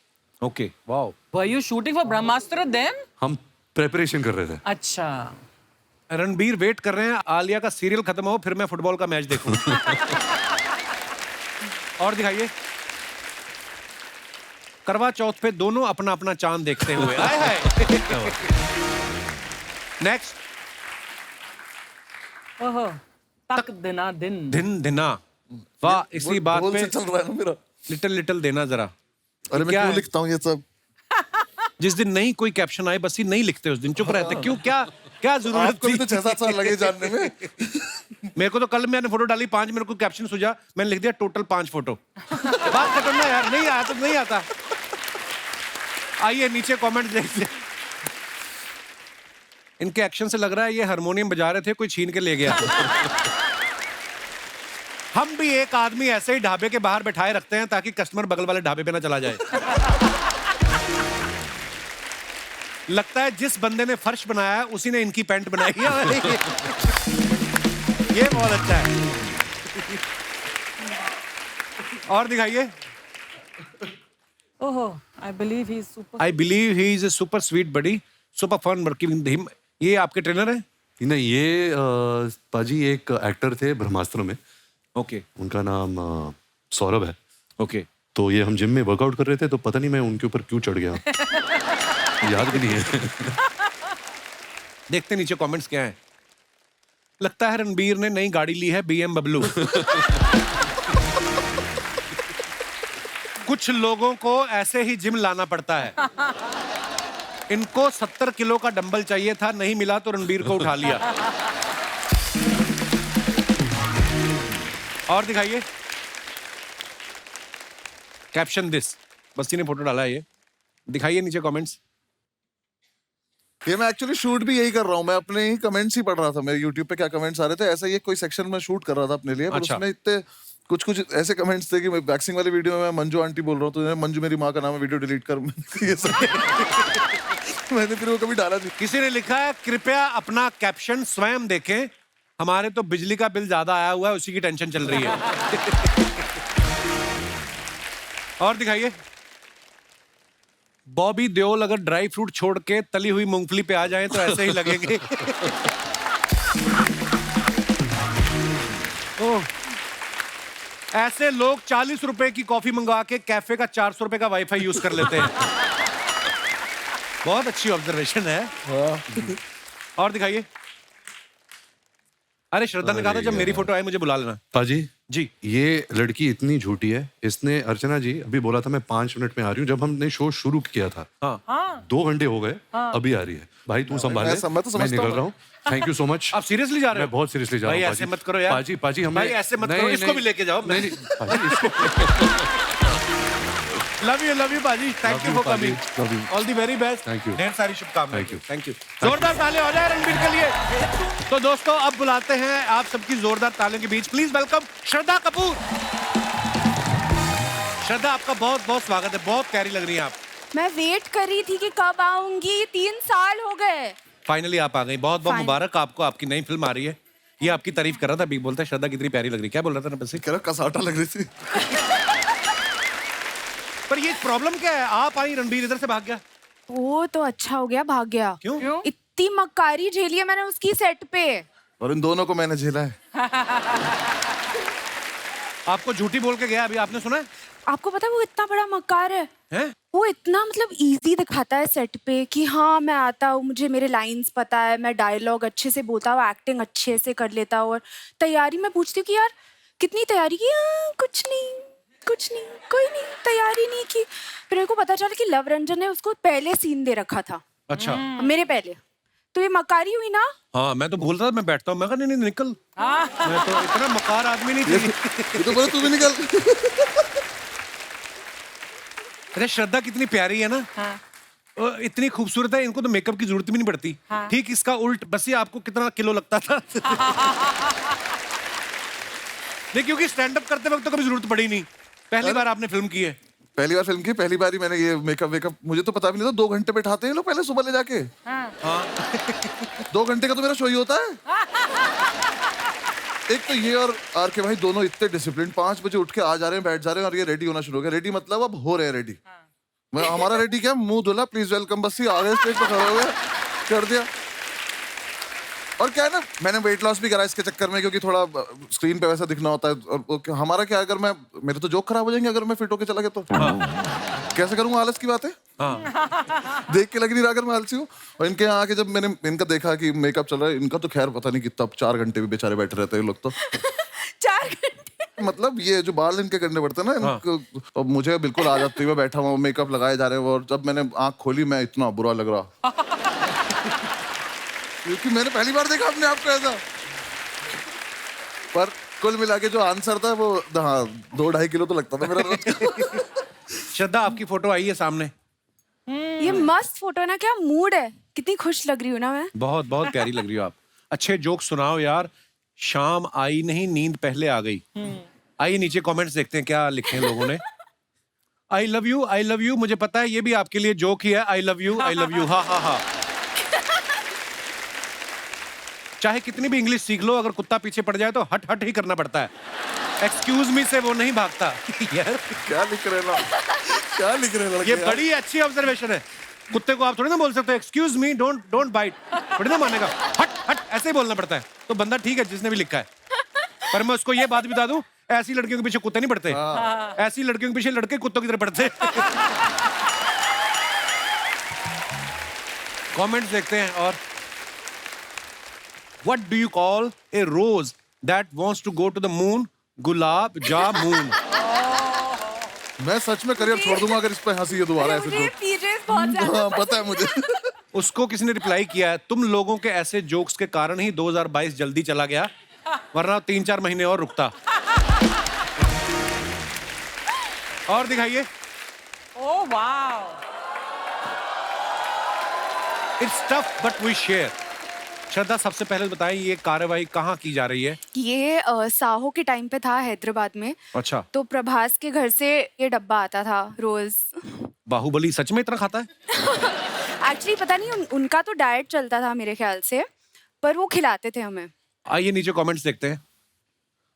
Okay, wow. Were you shooting for Brahmastra then? हम प्रेपरेशन कर रहे थे। अच्छा। रणबीर वेट कर रहे हैं आलिया का सीरियल खत्म हो फिर मैं फुटबॉल का मैच देखूं। और दिखाइए। करवा चौथ पे दोनों अपना अपना चांद देखते हुए आए हैं। नेक्स्ट। ओहो, तक दिना दिन। दिन दिना, वाह। इसी बात ढोल पे से चल रहा है ना मेरा। लिटिल लिटिल देना जरा। अरे मैं क्या क्यों है? लिखता हूँ ये सब? जिस दिन नहीं कोई कैप्शन आए बस ही नहीं लिखते, उस दिन चुप रहते। क्यों, क्या क्या जरूरत आपको भी थी? तो 6-7 साल लगे जानने में। मेरे को तो कल मैंने फोटो डाली 5, मेरे को कैप्शन सुझा, मैंने लिख दिया टोटल 5 फोटो। बात खत्म ना यार, नहीं आया तो नहीं आता। आइए नीचे कमेंट देखते हैं। इनके एक्शन से लग रहा है ये हारमोनियम बजा रहे थे, कोई छीन के ले गया। हम भी एक आदमी ऐसे ही ढाबे के बाहर बैठाए रखते हैं ताकि कस्टमर बगल वाले ढाबे पे ना चला जाए। लगता है जिस बंदे ने फर्श बनाया है उसी ने इनकी पैंट बनाई है। ये बहुत अच्छा है। और दिखाइए। ओहो, I believe he's super. I believe he is a super sweet buddy, super fun working with him. ये आपके ट्रेनर है? नहीं, ये पाजी एक एक्टर थे ब्रह्मास्त्र में। ओके उनका नाम सौरभ है। ओके। तो ये हम जिम में वर्कआउट कर रहे थे तो पता नहीं मैं उनके ऊपर क्यों चढ़ गया। याद भी नहीं है। देखते नीचे कमेंट्स क्या है। लगता है रणबीर ने नई गाड़ी ली है, BMW। कुछ लोगों को ऐसे ही जिम लाना पड़ता है। इनको 70 किलो का डंबल चाहिए था, नहीं मिला तो रणबीर को उठा लिया। और दिखाइए। कैप्शन दिस, बस्ती ने फोटो डाला है ये। दिखाइए नीचे कमेंट्स। ये मैं एक्चुअली शूट भी यही कर रहा हूँ। मैं अपने ही कमेंट्स ही पढ़ रहा था। मेरे यूट्यूब पे क्या कमेंट्स आ रहे थे, ऐसा ही कोई सेक्शन में शूट कर रहा था अपने लिए। पर अच्छा। उसमें इतने कुछ ऐसे कमेंट्स थे कि मैं वैक्सिंग वाली वीडियो में मैं मंजू आंटी बोल रहा हूँ तो मंजू मेरी माँ का नाम है, वीडियो डिलीट कर। ये सब मैंने फिर वो कभी डाला नहीं। किसी ने लिखा है कृपया अपना कैप्शन स्वयं देखें, हमारे तो बिजली का बिल ज्यादा आया हुआ है, उसी की टेंशन चल रही है। और दिखाइए। बॉबी देओल अगर ड्राई फ्रूट छोड़ के तली हुई मूंगफली पे आ जाएं तो ऐसे ही लगेंगे। ओह, ऐसे लोग 40 रुपए की कॉफी मंगवा के कैफे का 400 रुपए का वाईफाई यूज कर लेते हैं। बहुत अच्छी ऑब्जर्वेशन है। और दिखाइए। अरे श्रद्धा ने कहा था जब मेरी फोटो आए मुझे बुला लेना। पाजी जी। ये लड़की इतनी झूठी है। इसने अर्चना जी अभी बोला था मैं 5 मिनट में आ रही हूँ। जब हमने शो शुरू किया था हाँ। 2 घंटे हो गए, अभी आ रही है। भाई तू संभाल ले, मैं तो मैं समझता निकल हूँ। रहा हूँ। Thank you so much. आप सीरियसली जा रहे हो? मैं बहुत सीरियसली जा रहा भाई हूँ। ऐसे मत करो यार। पाजी हमें भाई ऐसे मत करो, इसको भी लेके जाओ। नहीं, पाजी, इसको लव यू बाजी। Thank you for Paji. Coming. Love you. All the very best. Thank you. ढेर सारी शुभकामनाएं। Thank you. Thank you. जोरदार तालियां हो जाए रणबीर के लिए। तो दोस्तों अब बुलाते हैं आप सबकी जोरदार तालियों के बीच, प्लीज वेलकम श्रद्धा कपूर। श्रद्धा आपका बहुत बहुत स्वागत है, बहुत प्यारी लग रही हैं आप। मैं वेट कर रही थी कि कब आऊंगी, 3 साल हो गए। फाइनली आप आ गई, बहुत बहुत मुबारक आपको। आपकी नई फिल्म आ रही है। ये आपकी तारीफ कर रहा था, अभी बोलता है श्रद्धा कितनी प्यारी लग रही है। क्या बोल रहा था ना? बस कह रहा कसाटा लग रही थी। पर ये प्रॉब्लम क्या है, आप आई रणबीर इधर से भाग गया। वो तो अच्छा हो गया, भाग गया। क्यों? इतनी मक्कारी झेली है मैंने उसकी सेट पे। और इन दोनों को मैंने झेला है। आपको झूठी बोल के गया अभी, आपने सुना है? आपको पता है वो इतना बड़ा मक्कार है। हैं? वो इतना मतलब इजी दिखाता है सेट पे कि हाँ मैं आता हूँ, मुझे मेरे लाइंस पता है, मैं डायलॉग अच्छे से बोलता हूँ, एक्टिंग अच्छे से कर लेता हूँ। और तैयारी में पूछती हूँ कि यार कितनी तैयारी की? कुछ नहीं, कोई नहीं, तैयारी नहीं की। फिर मेरे को पता चला कि लव रंजन ने उसको पहले सीन दे रखा था। अच्छा। मेरे पहले तो ये मकारी हुई ना। हाँ, मैं तो बोल रहा था, मैं बैठता हूँ, मैं कहा नहीं निकल। मैं तो इतना मकार आदमी नहीं थी। ये तो बोले तू भी निकल। अरे श्रद्धा कितनी प्यारी है ना। इतनी खूबसूरत है, इनको तो मेकअप की जरूरत भी नहीं पड़ती। ठीक इसका उल्ट, बस ये आपको कितना किलो लगता था। नहीं, क्योंकि स्टैंड अप करते वक्त तो कभी जरूरत पड़ी नहीं। पहली बार आपने फिल्म की है। पहली बार फिल्म की, पहली बार ही मैंने ये मेकअप वेकअप, मुझे तो पता भी नहीं था 2 घंटे बैठाते हैं लोग पहले सुबह ले जाके। 2 घंटे का तो मेरा शो ही होता है। एक तो ये और आर के भाई दोनों इतने डिसिप्लिन, 5 बजे उठ के आ जा रहे हैं, बैठ जा रहे हैं और ये रेडी होना शुरू हो गया। रेडी मतलब अब हो रहे हैं रेडी। मैं हमारा रेडी क्या, मुंह धुला, प्लीज वेलकम, बस ही आ गए स्टेज पे खड़े हो गए, कर दिया। और क्या है ना, मैंने वेट लॉस भी करा इसके चक्कर में, क्योंकि थोड़ा स्क्रीन पे वैसा दिखना होता है। और हमारा क्या, अगर मैं, मेरे तो जोक खराब हो जाएंगे अगर मैं फिट होके चला गया तो। कैसे करूंगा, आलस की बात है। देख के लग नहीं रहा अगर मैं आलसी हूँ। और इनके यहाँ आके जब मैंने इनका देखा कि मेकअप चल रहा है, इनका तो खैर पता नहीं कितना, 4 घंटे भी बेचारे बैठे रहते हैं लोग तो। 4 घंटे मतलब ये जो बाल इनके करने पड़ते हैं ना इनको, और मुझे बिल्कुल आ जाती है, मैं बैठा हुआ मेकअप लगाए जा रहे हैं। और जब मैंने आंख खोली, मैं इतना बुरा लग रहा, क्योंकि मैंने पहली बार देखा अपने आप को ऐसा। पर कुल मिला के जो आंसर था वो, हाँ, 2-2.5 किलो तो लगता था मेरा रोज का। श्रद्धा, आपकी फोटो आई है सामने। ये मस्त फोटो है ना, क्या मूड है, कितनी खुश लग रही हूँ ना मैं। बहुत बहुत प्यारी लग रही हो आप। अच्छे जोक सुनाओ यार। शाम आई नहीं, नींद पहले आ गई। आइए नीचे कमेंट्स देखते हैं क्या लिखे हैं लोगों ने। I love you, I love you. मुझे पता है ये भी आपके लिए जोक ही है। I love you, I love you. हा हा हा। चाहे कितनी भी इंग्लिश सीख लो, अगर कुत्ता पीछे पड़ जाए तो हट हट ही करना पड़ता है। एक्सक्यूज मी से वो नहीं भागता। यार क्या लिख रहे ना, क्या लिख रहे लड़के ये यार? बड़ी अच्छी ऑब्जर्वेशन है। कुत्ते को आप थोड़ी ना बोल सकते हो एक्सक्यूज मी, डोंट बाइट, थोड़ी ना मानेगा। हट हट ऐसे ही बोलना पड़ता है। तो बंदा ठीक है जिसने भी लिखा है। पर मैं उसको ये बात बता दूं, ऐसी लड़कियों के पीछे कुत्ते नहीं पड़ते। ऐसी लड़कियों के पीछे लड़के कुत्तों की तरह पड़ते। कमेंट्स देखते हैं। और What do you call a rose that wants to go to the moon? Gulab jamun. मैं सच में करियर छोड़ दूंगा अगर इस पे हंसी है दोबारा ऐसे मुझे तो। पीजेस बहुत ज्यादा हाँ, पता है मुझे। उसको किसी ने रिप्लाई किया है, तुम लोगों के ऐसे जोक्स के कारण ही 2022 जल्दी चला गया, वरना 3-4 महीने और रुकता। और दिखाइए। Oh wow. It's tough but we share। श्रद्धा, सबसे पहले बताएं ये कार्यवाही कहाँ की जा रही है? ये साहो के टाइम पे था हैदराबाद में। अच्छा। तो प्रभास के घर से ये डब्बा आता था रोज। बाहुबली सच में इतना खाता है? एक्चुअली पता नहीं उनका तो डाइट चलता था मेरे ख्याल से, पर वो खिलाते थे हमें। आइए नीचे कमेंट्स देखते हैं।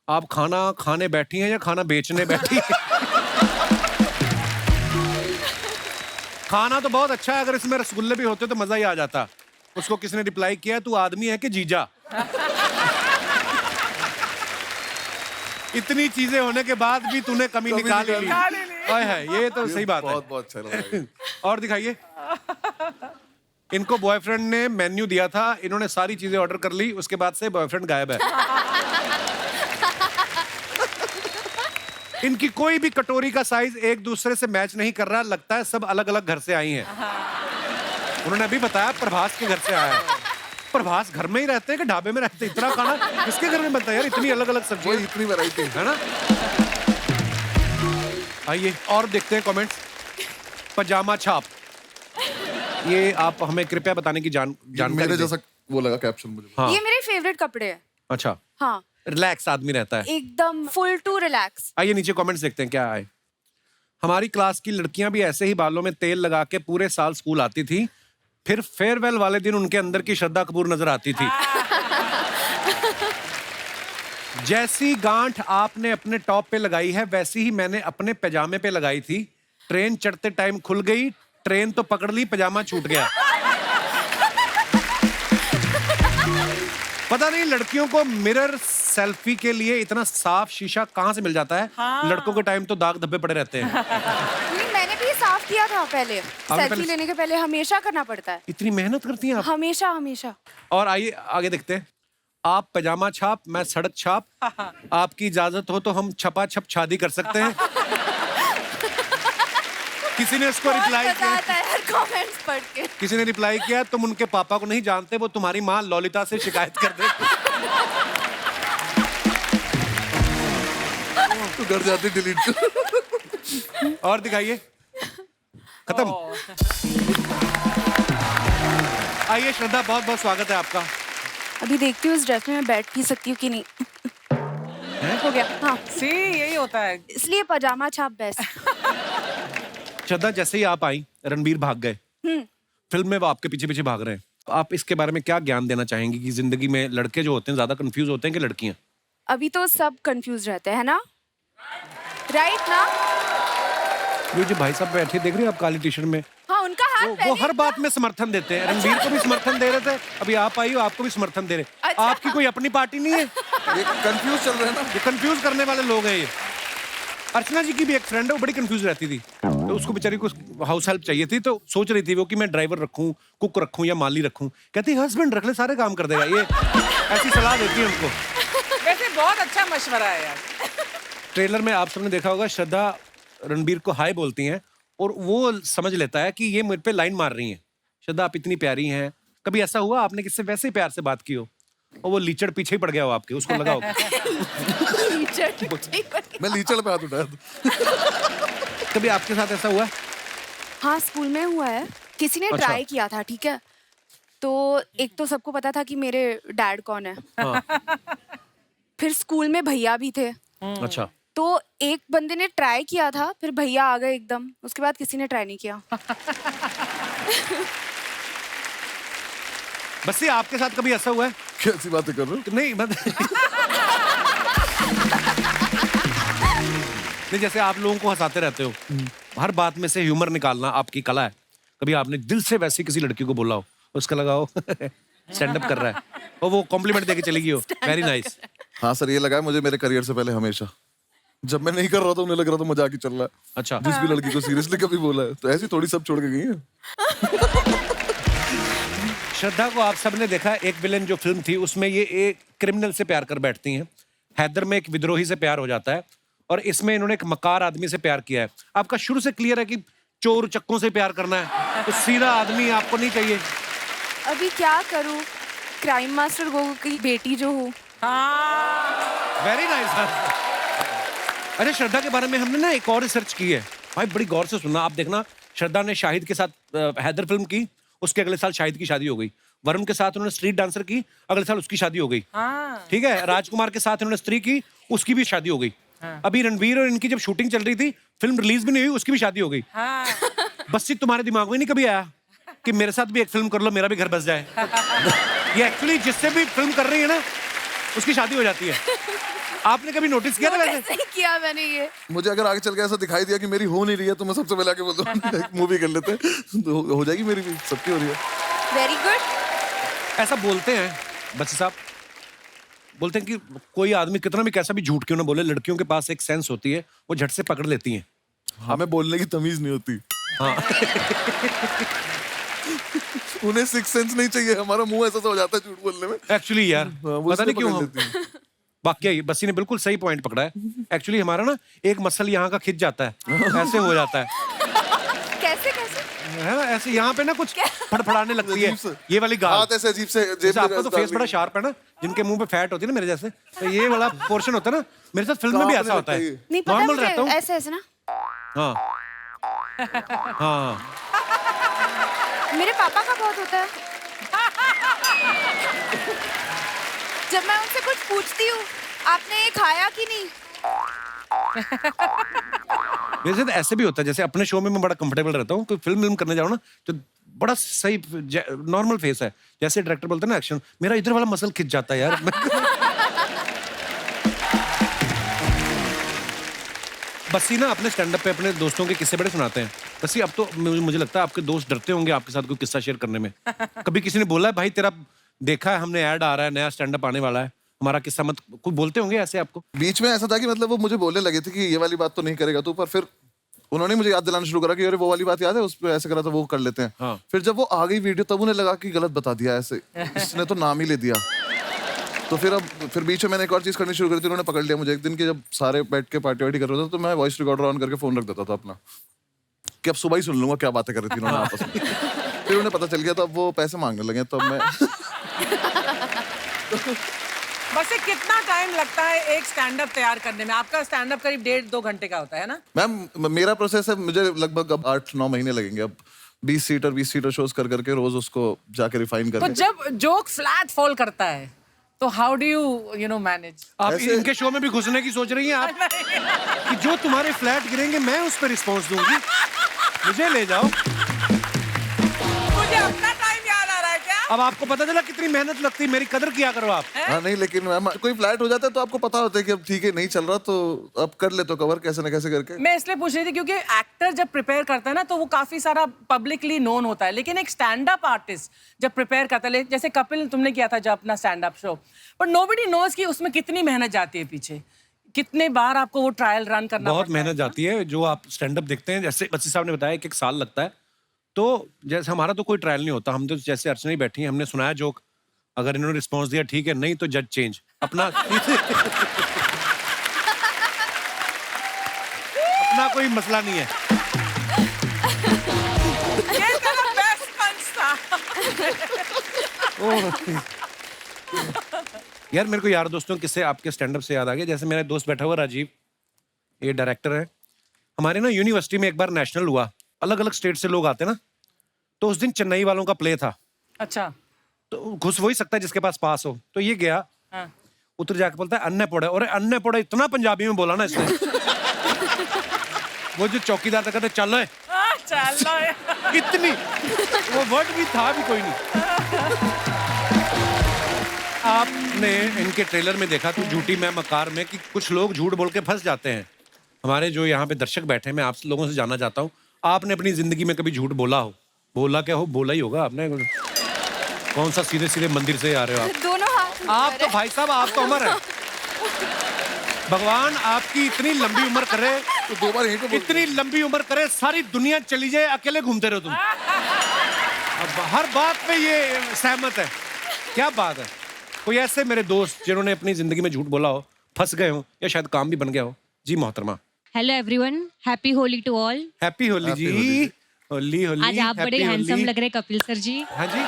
आप खाना खाने बैठी हैं या खाना बेचने बैठी हैं? खाना तो बहुत अच्छा है, अगर इसमें रसगुल्ले भी होते तो मजा ही आ जाता। उसको किसने रिप्लाई किया, तू आदमी है कि जीजा? इतनी चीजें होने के बाद भी तूने कमी निकाल ली। हाय हाय, ये तो सही बात है। बहुत बहुत अच्छा लगा। और दिखाइए। इनको बॉयफ्रेंड ने मेन्यू दिया था, इन्होंने सारी चीजें ऑर्डर कर ली, उसके बाद से बॉयफ्रेंड गायब है। इनकी कोई भी कटोरी का साइज एक दूसरे से मैच नहीं कर रहा, लगता है सब अलग अलग घर से आई हैं। उन्होंने अभी बताया प्रभास के घर से आया है। प्रभास घर में ही रहते हैं कि ढाबे में रहते हैं? इतना खाना किसके घर में बनता है यार, इतनी अलग अलग सब्जियां, इतनी वैरायटी है ना। आइए और देखते हैं कमेंट्स। पजामा छाप, ये आप हमें कृपया बताने की जानकारी मेरे दें। जैसा वो लगा कैप्शन मुझे। हाँ। ये मेरे फेवरेट कपड़े हैं। अच्छा। हाँ, रिलैक्स आदमी रहता है एकदम फुल टू रिलैक्स। आइए नीचे कमेंट्स देखते हैं क्या आए। हमारी क्लास की लड़कियां भी ऐसे ही बालों में तेल लगा के पूरे साल स्कूल आती थी, फिर फेयरवेल वाले दिन उनके अंदर की श्रद्धा कपूर नजर आती थी। जैसी गांठ आपने अपने टॉप पे लगाई है, वैसी ही मैंने अपने पैजामे पे लगाई थी। ट्रेन चढ़ते टाइम खुल गई, ट्रेन तो पकड़ ली, पैजामा छूट गया। पता नहीं लड़कियों को मिरर सेल्फी के लिए इतना साफ शीशा कहाँ से मिल जाता है। लड़कों के टाइम तो दाग धब्बे पड़े रहते हैं। नहीं, मैंने भी साफ किया था पहले। सेल्फी पहले- लेने के पहले हमेशा करना पड़ता है। इतनी मेहनत करती हैं आप? हमेशा हमेशा। और आइए आगे देखते हैं। आप पैजामा छाप, मैं सड़क छाप। आपकी इजाजत हो तो हम छपा छप शादी कर सकते हैं। किसी ने इसको रिप्लाई मजा किया, आता है यार कमेंट्स पढ़ के। किसी ने रिप्लाई किया, तुम उनके पापा को नहीं जानते, वो तुम्हारी माँ ललिता से शिकायत कर दे। तो घर जाते डिलीट। और दिखाइए। खत्म। आइए श्रद्धा, बहुत बहुत स्वागत है आपका। अभी देखती हूँ इस ड्रेस में मैं बैठ भी सकती हूँ कि नहीं। हो गया हाँ सी यही होता है. इसलिए पजामा छाप बेस्ट. श्रद्धा, जैसे ही आप आई रणबीर भाग गए, फिल्म में वो आपके पीछे पीछे भाग रहे हैं. आप इसके बारे में क्या ज्ञान देना चाहेंगी कि जिंदगी में लड़के जो होते हैं ज्यादा कंफ्यूज होते हैं कि लड़कियां? अभी तो सब कंफ्यूज रहते हैं ना, राइट ना? ये जो भाई साहब बैठे देख रहे हैं आप काली टी शर्ट में, हाँ उनका हाथ वो पहले हर बात में समर्थन देते हैं. रणबीर को भी समर्थन दे रहे थे, अभी आप आई हो आपको भी समर्थन दे रहे. अच्छा। आपकी कोई अपनी पार्टी नहीं है? ये कंफ्यूज चल रहे हैं ना. ये कंफ्यूज करने वाले लोग हैं ये. अर्चना जी की भी एक फ्रेंड है, वो बड़ी कंफ्यूज रहती थी, तो उसको बेचारी को हाउस हेल्प चाहिए थी, तो सोच रही थी वो कि मैं ड्राइवर रखूं, कुक रखूं या माली रखूं. कहती हस्बैंड रख ले, सारे काम कर देगा. ये ऐसी सलाह देती है उनको. वैसे बहुत अच्छा मशवरा है यार. ट्रेलर में आप सबने देखा होगा, श्रद्धा रणबीर को हाय बोलती हैं और वो समझ लेता है कि ये मुझ पे लाइन मार रही हैं. श्रद्धा आप इतनी प्यारी हैं. कभी ऐसा हुआ आपने किससे वैसे ही प्यार से बात की हो और वो लीचड़ पीछे ही पड़ गया हो आपके, उसको लगा हो? मैं लीचड़ पे हाथ उठाया था. कभी आपके साथ ऐसा हुआ? हाँ स्कूल में हुआ है. किसी ने अच्छा। ट्राई किया था, ठीक है, तो एक तो सबको पता था कि मेरे डैड कौन है. हाँ. फिर स्कूल में भैया भी थे, अच्छा. तो एक बंदे ने ट्राई किया था, फिर भैया आ गए एकदम, उसके बाद किसी ने ट्राई नहीं किया. बस ये आपके साथ कभी ऐसा हुआ है? कैसी बातें कर रहे हो? नहीं नहीं, जैसे आप लोगों को हंसाते रहते हो, हर बात में से ह्यूमर निकालना आपकी कला है. कभी आपने दिल से वैसी किसी लड़की को बोला हो, उसका लगा हो स्टैंड अप कर रहा है और वो कॉम्प्लीमेंट देके चली गई हो, वेरी नाइस. हाँ सर, ये लगा है मुझे मेरे करियर से पहले हमेशा. जब मैं नहीं कर रहा था उन्हें लग रहा था मजाक ही चल रहा है. अच्छा. जिस भी लड़की को सीरियसली कभी बोला है तो ऐसी थोड़ी सब छोड़ के गई है. श्रद्धा को आप सबने देखा, एक विलेन जो फिल्म थी उसमें ये एक क्रिमिनल से प्यार कर बैठती हैं. हैदर में एक विद्रोही से प्यार हो जाता है और इसमें इन्होंने एक मकार आदमी से प्यार किया है. आपका शुरू से क्लियर है कि चोर चक्कों से प्यार करना है, तो सीधा आदमी आपको नहीं चाहिए. अभी क्या करूँ, क्राइम मास्टर गोगो की बेटी जो हूँ. Very nice. अरे श्रद्धा के बारे में हमने ना एक और रिसर्च की है भाई, बड़ी गौर से सुनना. आप देखना, श्रद्धा ने शाहिद के साथ हैदर फिल्म की, उसके अगले साल शाहिद की शादी हो गई. वरुण के साथ उन्होंने स्ट्रीट डांसर की, अगले साल उसकी शादी हो गई. ठीक है. राजकुमार के साथ उन्होंने स्त्री की, उसकी भी शादी हो गई. अभी रणबीर और इनकी जब शूटिंग चल रही थी, फिल्म रिलीज भी नहीं हुई, उसकी भी शादी हो गई. बस ये तुम्हारे दिमाग में नहीं कभी आया कि मेरे साथ भी एक फिल्म कर लो, मेरा भी घर बस जाए? ये एक्चुअली जिससे भी फिल्म कर रही है ना, उसकी शादी हो जाती है. आपने कभी नोटिस किया था वैसे? नहीं किया मैंने ये. मुझे अगर आगे चल के ऐसा दिखाई दिया कि मेरी हो नहीं रही है तो मैं सबसे पहले आके बोल दूँ मूवी कर लेते हैं, तो हो जाएगी मेरी भी, सबकी हो रही है. Very good. ऐसा बोलते हैं बच्चे साहब, बोलते हैं कि कोई आदमी कितना भी कैसा भी झूठ क्यों ना बोले, लड़कियों के पास एक सेंस होती है, वो झट से पकड़ लेती हैं. हमें बोलने की तमीज नहीं होती. हाँ. उन्हें सिक्स सेंस नहीं चाहिए, हमारा मुंह ऐसा हो जाता है झूठ बोलने में. एक्चुअली यार वो पता नहीं इसलिए क्यों पकड़ लेती हैं. वाकई बस्सी ने बिल्कुल सही पॉइंट पकड़ा है. एक्चुअली हमारा ना एक मसल यहाँ का खिंच जाता है, ऐसे हो जाता है. कैसे कैसे? है ना, ऐसे यहाँ पे ना कुछ फड़फड़ाने लगती है, अजीब से. ये वाली गाल. हाथ ऐसे अजीब से जेब जैसे में आपका तो डाल फेस बड़ा देंगे. शार्प है ना, जिनके मुंह पे फैट होती है ना मेरे जैसे, तो ये वाला पोर्शन होता है ना, मेरे साथ फिल्म में भी कांपने ऐसा होता लगता है. है. नहीं पता नॉर्मल रहता मुझे, हूँ. ऐसे ऐसे ना. हाँ हाँ. मेरे पापा का बहुत होता है. जब मैं उनसे कुछ पूछती हूँ, आपने ये खाया कि नहीं? मेरे साथ ऐसे भी होता है, जैसे अपने शो में मैं बड़ा कंफर्टेबल रहता हूँ, कोई फिल्म करने जाऊँ ना तो बड़ा सही नॉर्मल फेस है, जैसे डायरेक्टर बोलते हैं ना एक्शन, मेरा इधर वाला मसल खिंच जाता है यार. बस्सी ना अपने स्टैंड अप पे अपने दोस्तों के किस्से बड़े सुनाते हैं. बस्सी अब तो मुझे लगता है आपके दोस्त डरते होंगे आपके साथ कोई किस्सा शेयर करने में. कभी किसी ने बोला है भाई तेरा देखा है हमने, ऐड आ रहा है, नया स्टैंड अप आने वाला है, हमारा किस्सा मत, कोई बोलते होंगे ऐसे आपको? बीच में ऐसा था कि मतलब वो मुझे बोलने लगे थे कि ये वाली बात तो नहीं करेगा तू, पर फिर उन्होंने मुझे याद दिलाना शुरू करा कि अरे वो वाली बात याद है, उस पे ऐसे करा था, वो कर लेते हैं. हाँ. फिर जब वो आ गई वीडियो तब उन्हें लगा कि गलत बता दिया, ऐसे इसने तो नाम ही ले दिया. तो फिर बीच में मैंने एक और चीज करनी शुरू करी थी. उन्होंने पकड़ लिया मुझे एक दिन कि जब सारे बैठ के पार्टी वार्टी कर रहे थे तो मैं वॉइस रिकॉर्डर ऑन करके फोन रख देता था अपना, कि अब सुबह ही सुन लूंगा क्या बातें कर रही थी उन्होंने आपस में. फिर उन्हें पता चल गया, तब वो पैसे मांगने लगे, तब मैं बस ये कितना टाइम लगता है एक स्टैंड अप तैयार करने में? आपका स्टैंड अप करीब 1.5-2 घंटे का होता है ना? मैम मेरा प्रोसेस है, मुझे लगभग अब 8-9 महीने लगेंगे. अब 20 सीटर शोज कर करके रोज उसको जाके रिफाइन तो करके. जब जोक फ्लैट फॉल करता है तो हाउ डू यू मैनेज? आप ऐसे- इनके शो में भी घुसने की सोच रही हैं आप कि जो तुम्हारे फ्लैट गिरेंगे मैं उस पर रिस्पॉन्स दूंगी, मुझे ले जाओ। मुझे अपना टाइम याद आ रहा है क्या? अब आपको पता चला कितनी मेहनत लगती है, मेरी कदर किया करो आप। हाँ नहीं, लेकिन मैम कोई फ्लैट हो जाता है तो आपको पता होता है कि अब ठीक है नहीं चल रहा तो अब कर ले तो कवर कैसे न कैसे करके। मैं इसलिए पूछ रही थी क्योंकि एक्टर जब प्रिपेयर करता है ना तो वो काफी सारा पब्लिकली नोन होता है, लेकिन एक स्टैंड अप आर्टिस्ट जब प्रिपेयर करता है, जैसे कपिल तुमने किया था जब अपना stand up show, but nobody knows कि उसमें कितनी मेहनत जाती है पीछे, कितने बार आपको वो ट्रायल रन करना बहुत पड़ता मेहनत है। जाती है। जो आप स्टैंड अप देखते हैं, जैसे बच्ची साहब ने बताया, एक साल लगता है। तो जैसे हमारा तो कोई ट्रायल नहीं होता, हम तो जैसे अर्चना ही बैठी हैं, हमने सुनाया जोक, अगर इन्होंने रिस्पॉन्स दिया ठीक है, नहीं तो जज चेंज अपना अपना कोई मसला नहीं है। ये तेरा best punch था। यार मेरे को यार दोस्तों किससे आपके स्टैंड अप से याद आ गया, जैसे मेरा दोस्त बैठा हुआ राजीव, ये डायरेक्टर है हमारे ना, यूनिवर्सिटी में एक बार नेशनल हुआ, अलग अलग स्टेट से लोग आते ना, तो उस दिन चेन्नई वालों का प्ले था, अच्छा। तो घुस वही सकता है जिसके पास पास हो। तो ये गया, हाँ। उतर जाके बोलता है अन्य पोड़ा, और अन्य पोड़ा इतना पंजाबी में बोला ना इसने वो जो चौकीदार था कहते चलो है, चलो इतनी वो वर्ड भी था भी कोई नहीं। आपने इनके ट्रेलर में देखा तो झूठी मैं मकार में कि कुछ लोग झूठ बोल के फंस जाते हैं। हमारे जो यहाँ पे दर्शक बैठे हैं, मैं आप लोगों से जानना चाहता हूँ, आपने अपनी जिंदगी में कभी झूठ बोला हो? बोला क्या हो, बोला ही होगा आपने। कौन सा सीधे सीधे मंदिर से आ रहे हो आप? दोनों हाथ आप तो भाई साहब, आप तो अमर है। भगवान आपकी इतनी लंबी उम्र करे, तो 2 बार यहीं पे बोल इतनी लंबी उम्र करे, सारी दुनिया चली जाए, अकेले घूमते रहो तुम। अब हर बात पे ये सहमत है, क्या बात है। कोई ऐसे मेरे दोस्त जिन्होंने अपनी जिंदगी में झूठ बोला हो, फंस गए हो, या शायद काम भी बन गया हो? जी मोहतरमा। Hello everyone, happy Holi to all. Happy Holi जी। होली होली। आज आप बड़े happy हैंडसम होली। लग रहे कपिल सर जी। हाँ जी।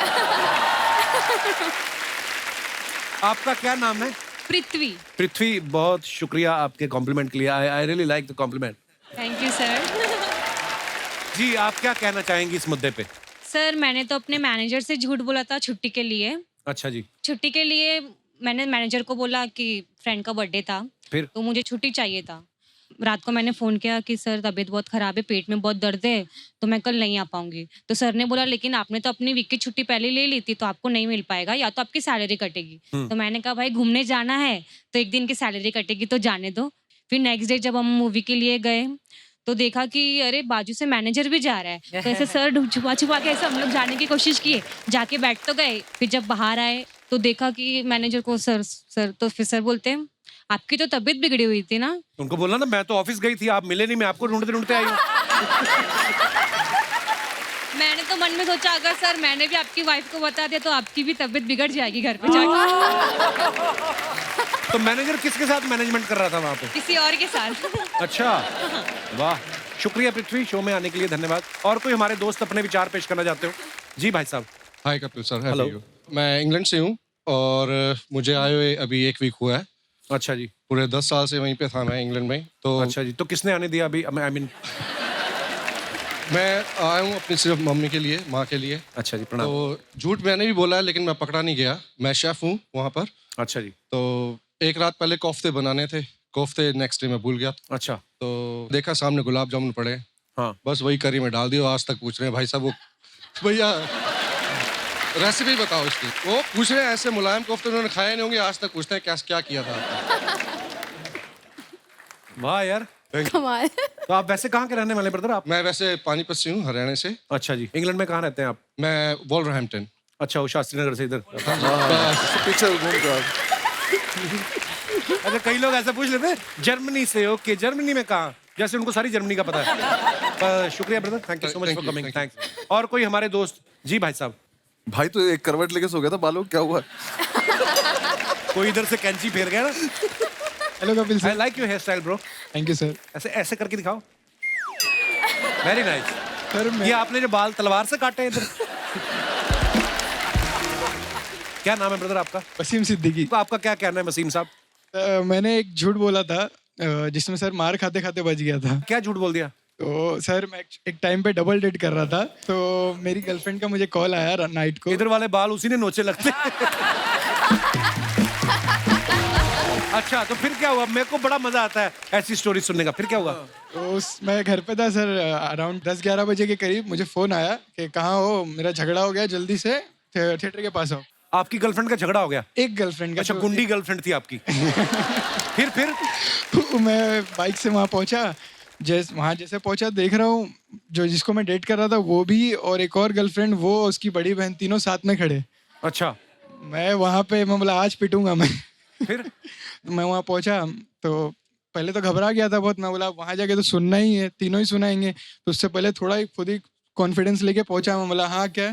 आपका क्या नाम है? पृथ्वी। पृथ्वी, बहुत शुक्रिया आपके कॉम्प्लीमेंट के लिए। I really like the compliment. Thank you sir. जी आप क्या कहना चाहेंगी इस मुद्दे पे? सर मैंने तो अपने मैनेजर से झूठ बोला था छुट्टी के लिए। अच्छा जी। छुट्टी के लिए मैंने मैनेजर को बोला कि फ्रेंड का बर्थडे था, फिर? तो मुझे छुट्टी चाहिए था। रात को मैंने फ़ोन किया कि सर तबीयत बहुत ख़राब है, पेट में बहुत दर्द है, तो मैं कल नहीं आ पाऊंगी। तो सर ने बोला लेकिन आपने तो अपनी वीक की छुट्टी पहले ले ली थी, तो आपको नहीं मिल पाएगा, या तो आपकी सैलरी कटेगी। तो मैंने कहा भाई घूमने जाना है तो एक दिन की सैलरी कटेगी तो जाने दो। फिर नेक्स्ट डे जब हम मूवी के लिए गए तो देखा कि अरे बाजू से मैनेजर भी जा रहा है, तो ऐसे सर छुपा छुपा के ऐसे हम लोग जाने की कोशिश किए, जाके बैठ तो गए। फिर जब बाहर आए तो देखा कि मैनेजर को सर तो फिर सर बोलते हैं आपकी तो तबीयत बिगड़ी हुई थी ना। उनको बोलना ना मैं तो ऑफिस गई थी, आप मिले नहीं, मैं आपको ढूंढते ढूंढते आई हूँ। मैंने तो मन में सोचा अगर सर मैंने भी आपकी वाइफ को बता दिया तो आपकी भी तबीयत बिगड़ जाएगी घर पे जाके। तो मैनेजर किसके साथ मैनेजमेंट कर रहा था वहाँ पे? किसी और के साथ। अच्छा, वाह, शुक्रिया पृथ्वी, शो में आने के लिए धन्यवाद। और कोई हमारे दोस्त अपने विचार पेश करना चाहते हो? जी भाई साहब। Hi Kapil sir, hello. Happy you. मैं इंग्लैंड से हूँ और मुझे आए हुए अभी 1 वीक हुआ है। अच्छा जी। पूरे 10 साल से वहीं पे था मैं इंग्लैंड में। तो अच्छा जी, तो किसने आने दिया अभी? आई मीन मैं आया हूँ अपनी सिर्फ मम्मी के लिए, माँ के लिए। अच्छा जी, प्रणाम। तो झूठ मैंने भी बोला है लेकिन मैं पकड़ा नहीं गया। मैं शेफ हूँ वहाँ पर। अच्छा जी। तो एक रात पहले कोफ्ते बनाने थे, कोफ्ते नेक्स्ट डे मैं भूल गया। अच्छा। तो देखा सामने गुलाब जामुन पड़े, हाँ। बस वही करी में डाल दिया। आज तक पूछ रहे हैं भाई साहब वो भैया रेसिपी बताओ इसकी। वो पूछ रहे हैं ऐसे मुलायम कोफ्ते उन्होंने खाए नहीं होंगे, आज तक पूछते हैं क्या किया था आपने। वाह यार। कमाल। तो आप वैसे कहाँ के रहने वाले ब्रदर आप? मैं वैसे पानीपत से हूँ, हरियाणा से। अच्छा जी। इंग्लैंड में कहाँ रहते हैं आप? मैं वॉल्वरहैम्पटन। अच्छा, वो शास्त्री नगर से इधर। पीछे घूम कर। अच्छा, कई लोग ऐसा पूछ लेते हैं जर्मनी से। ओके, जर्मनी में कहाँ? जैसे उनको सारी जर्मनी का पता है। शुक्रिया brother, thank you so much for coming. Thanks. और कोई हमारे दोस्त? जी भाई साहब। भाई तो एक करवट लेके सो गया था, बालों क्या हुआ? कोई इधर से कैंची फेर गया ना। Hello Kapil I like your hair style bro. Thank you sir. ऐसे ऐसे करके दिखाओ। Very nice. सर ये आपने जो बाल तलवार से काटे हैं इधर। क्या नाम है ब्रदर आपका? वसीम सिद्दीकी। तो आपका क्या कहना है वसीम साहब? मैंने एक झूठ बोला था जिसमें सर मार खाते खाते बच गया था। क्या झूठ बोल दिया? तो सर मैं एक टाइम पे डबल डेट कर रहा था, तो मेरी गर्लफ्रेंड का मुझे कॉल आया नाइट को। इधर वाले बाल उसी ने नोचे लगते। अच्छा, तो फिर क्या हुआ? मेरे को बड़ा मजा आता है ऐसी स्टोरी सुनने का। फिर क्या हुआ? तो मैं घर पे था सर, अराउंड 10-11 बजे के करीब मुझे फ़ोन आया कि कहाँ हो, मेरा झगड़ा हो गया, जल्दी से थिएटर के पास आओ। आपकी गर्लफ्रेंड का झगड़ा हो गया? एक गर्लफ्रेंड का। अच्छा, गुंडी गर्लफ्रेंड थी आपकी। फिर तो मैं बाइक से वहाँ पहुँचा, जैसे पहुँचा देख रहा हूँ जिसको मैं डेट कर रहा था वो भी, और एक और गर्लफ्रेंड, वो उसकी बड़ी बहन, तीनों साथ में खड़े। अच्छा। मैं वहाँ पे मैं बोला आज पिटूंगा मैं। फिर मैं वहाँ पहुँचा तो पहले तो घबरा गया था बहुत। मैं बोला वहाँ जाके तो सुनना ही है, तीनों ही सुनाएंगे। तो उससे पहले थोड़ा ही खुद ही कॉन्फिडेंस लेके पहुँचा। मैं बोला हाँ क्या है,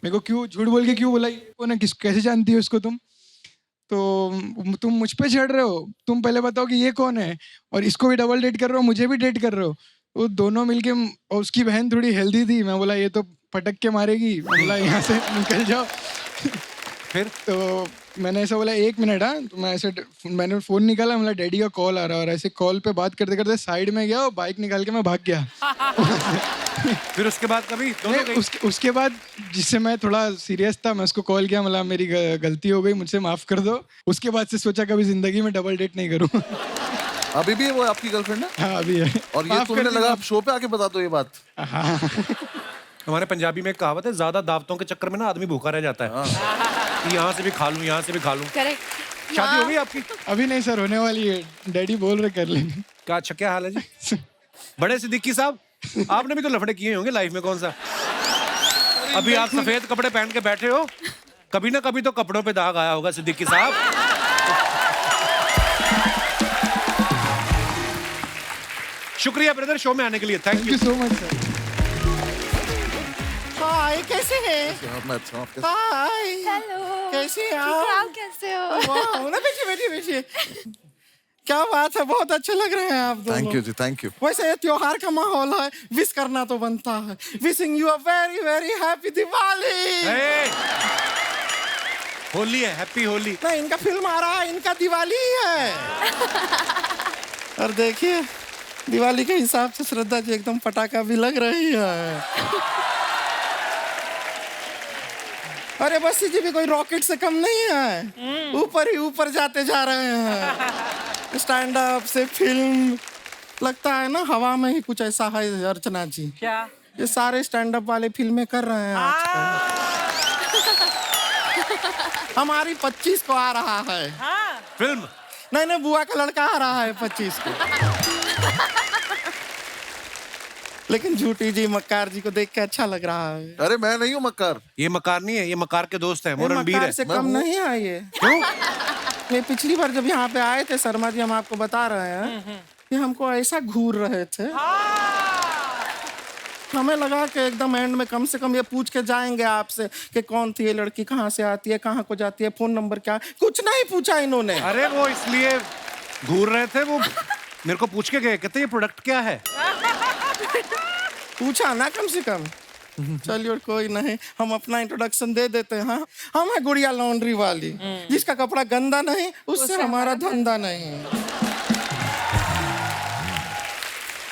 मेरे को क्यों झूठ बोल के क्यों बोला, कौन है, कैसे जानती हो उसको तुम? तो तुम मुझ पे चढ़ रहे हो, तुम पहले बताओ कि ये कौन है, और इसको भी डबल डेट कर रहे हो, मुझे भी डेट कर रहे हो। वो दोनों मिलके, और उसकी बहन थोड़ी हेल्दी थी। मैं बोला ये तो पटक के मारेगी। मैं बोला यहाँ से निकल जाओ। फिर तो मैंने ऐसा बोला 1 मिनट। हाँ, तो मैंने फ़ोन निकाला, मतलब डैडी का कॉल आ रहा, और ऐसे कॉल पे बात करते करते साइड में गया और बाइक निकाल के मैं भाग गया। फिर उसके बाद कभी दोनों गई? उसके बाद जिससे मैं थोड़ा सीरियस था, मैं उसको कॉल किया, मतलब मेरी गलती हो गई, मुझसे माफ़ कर दो। उसके बाद से सोचा कभी ज़िंदगी में डबल डेट नहीं करूँ। अभी भी है वो आपकी गर्लफ्रेंड है? हाँ, अभी है। और ये तुमने लगा आप शो पे आके बता दो ये बात? हाँ। हमारे पंजाबी में एक कहावत है, ज्यादा दावतों के चक्कर में ना आदमी भूखा रह जाता है। यहाँ से भी खा लूं, यहाँ से भी खा लूं। करेक्ट। शादी हो गई आपकी? अभी नहीं सर, होने वाली है। डैडी बोल रहे कर लेंगे। क्या? अच्छा, क्या हाल है जी? बड़े सिद्दीकी साहब, आपने भी तो लफड़े किए होंगे लाइफ में, कौन सा? अभी आप सफेद कपड़े पहन के बैठे हो, कभी ना कभी तो कपड़ों पे दाग आया होगा सिद्दीकी साहब। शुक्रिया ब्रदर शो में आने के लिए, thank you so much sir. Hi, कैसे हैं? मैं अच्छा हूँ। हाय, हेलो, कैसे हैं आप? कैसे हो? वाह, ना बैठिए। क्या बात है, बहुत अच्छे लग रहे हैं आप दोनों। Thank you ji, thank you. वैसे ये त्योहार का माहौल है, विश करना तो बनता है। Wishing you a very very happy Diwali. Holi है, हैप्पी होली। नहीं, इनका फिल्म आ रहा है, इनका दिवाली ही है। और देखिए, दिवाली के हिसाब से श्रद्धा जी एकदम पटाखा भी लग रही है। अरे बस जी भी कोई रॉकेट से कम नहीं है, ऊपर ही ऊपर जाते जा रहे हैं। स्टैंड अप से फिल्म, लगता है ना हवा में ही कुछ ऐसा है अर्चना जी। क्या? ये सारे स्टैंड अप वाले फिल्में कर रहे हैं आजकल। हमारी 25 को आ रहा है फिल्म। नहीं, बुआ का लड़का आ रहा है 25 को। लेकिन झूठी जी, मक्कार जी को देख के अच्छा लग रहा है। अरे मैं नहीं हूँ मक्कार। ये मक्कार नहीं है, ये मक्कार के दोस्त हैं, मोरनबीर है। से कम नहीं है ये। क्यों? ये पिछली बार जब यहाँ पे आए थे शर्मा जी, हम आपको बता रहे हैं कि हमको ऐसा घूर रहे थे, हमें लगा कि एकदम एंड में कम से कम ये पूछ के जाएंगे आपसे कि कौन थी ये लड़की, कहाँ से आती है, कहाँ को जाती है, फोन नंबर क्या। कुछ नहीं पूछा इन्होंने। अरे वो इसलिए घूर रहे थे, वो मेरे को पूछ के गए, कहते ये प्रोडक्ट क्या है। पूछा ना कम से कम। चलिए कोई नहीं, हम अपना इंट्रोडक्शन दे देते हैं। हाँ, हम है गुड़िया लॉन्ड्री वाली, जिसका कपड़ा गंदा नहीं, उससे हमारा धंधा नहीं।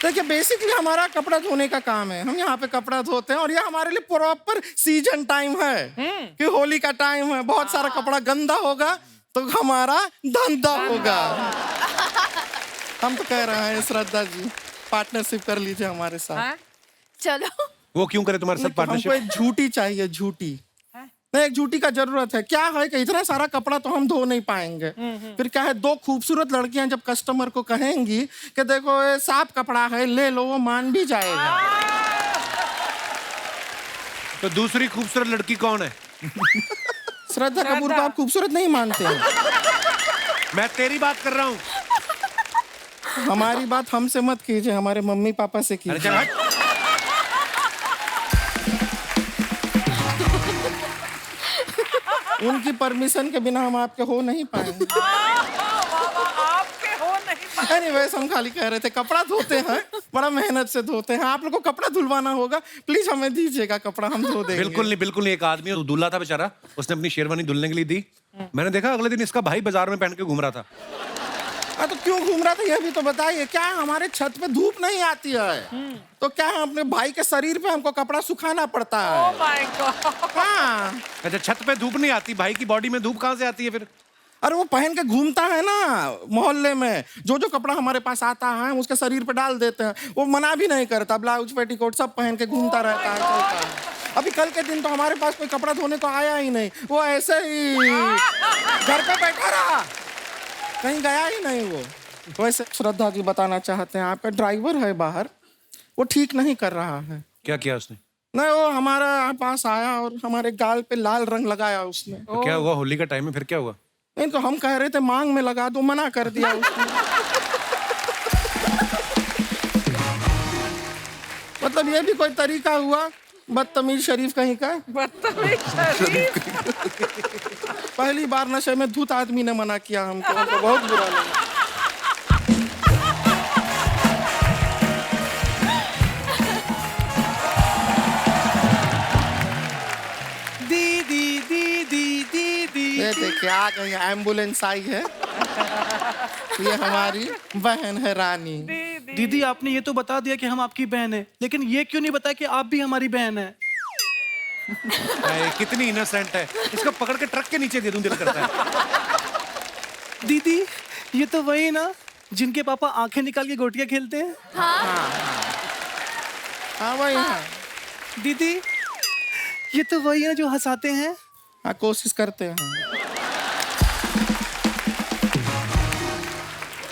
देखिए, बेसिकली हमारा कपड़ा धोने का काम है। हम यहाँ पे कपड़ा धोते हैं, और ये हमारे लिए प्रॉपर सीजन टाइम है कि होली का टाइम है। बहुत सारा कपड़ा गंदा होगा तो हमारा धंधा होगा। हम तो कह रहे हैं श्रद्धा जी, पार्टनरशिप कर लीजिए हमारे साथ। चलो। वो क्यों करे तुम्हारे साथ पार्टनरशिप? हमको एक झूठी चाहिए, झूठी। नहीं, एक झूठी का जरूरत है। क्या है कि इतना सारा कपड़ा तो हम धो नहीं पाएंगे। फिर क्या है, 2 खूबसूरत लड़कियां जब कस्टमर को कहेंगी कि देखो ये साफ कपड़ा है, ले लो, वो मान भी जाएगा। तो दूसरी खूबसूरत लड़की कौन है? श्रद्धा कपूर को आप खूबसूरत नहीं मानते हैं? मैं तेरी बात कर रहा हूँ। हमारी बात हमसे मत कीजिए, हमारे मम्मी पापा से अरे चल कीजिए। हट। उनकी परमिशन के बिना हम आपके हो नहीं पाएंगे। आपके हो नहीं। एनीवेज, हम खाली कह रहे थे, कपड़ा धोते हैं, बड़ा मेहनत से धोते हैं। आप लोग को कपड़ा धुलवाना होगा, प्लीज हमें दीजिएगा कपड़ा, हम धो देंगे। बिल्कुल नहीं, बिल्कुल नहीं। एक आदमी दूल्हा था बेचारा, उसने अपनी शेरवानी धुलने के लिए दी। मैंने देखा अगले दिन इसका भाई बाजार में पहन के घूम रहा था। तो क्यों घूम रहा था ये भी तो बताइए। क्या हमारे छत पे धूप नहीं आती है तो क्या अपने भाई के शरीर पे हमको कपड़ा सुखाना पड़ता है? Oh my God. हाँ। अच्छा, छत पे धूप नहीं आती, भाई की बॉडी में धूप कहाँ से आती है फिर? अरे वो पहन के घूमता है ना मोहल्ले में, जो जो कपड़ा हमारे पास आता है हम उसके शरीर पे डाल देते हैं, वो मना भी नहीं करता, ब्लाउज पेटीकोट सब पहन के घूमता रहता है, चलता है। अभी कल के दिन तो हमारे पास कोई कपड़ा धोने को आया ही नहीं, वो ऐसे ही घर पे बैठा रहा, कहीं गया ही नहीं वो। वैसे श्रद्धा जी बताना चाहते हैं, आपका ड्राइवर है बाहर, वो ठीक नहीं कर रहा है। क्या किया उसने? नहीं, वो हमारा पास आया और हमारे गाल पे लाल रंग लगाया उसने। तो क्या हुआ? होली का टाइम है, फिर क्या हुआ? नहीं तो हम कह रहे थे मांग में लगा दो, मना कर दिया उसने। मतलब ये भी कोई तरीका हुआ? बदतमीज शरीफ कहीं का। बदतमीज शरीफ। पहली बार नशे में धूत आदमी ने मना किया हमको बहुत बुरा लगा। दीदी दीदी दीदी। ये देखिए आ गई, एम्बुलेंस आई है। ये हमारी बहन है रानी। दीदी आपने ये तो बता दिया कि हम आपकी बहन है, लेकिन ये क्यों नहीं बताया कि आप भी हमारी बहन है? कितनी इनोसेंट है, इसको पकड़ के ट्रक के नीचे दे दूं दिल करता है। दीदी ये तो वही ना जिनके पापा आंखें निकाल के गोटियां खेलते हैं। हाँ वही है। दीदी ये तो वही है जो हंसाते हैं। हाँ कोशिश करते हैं।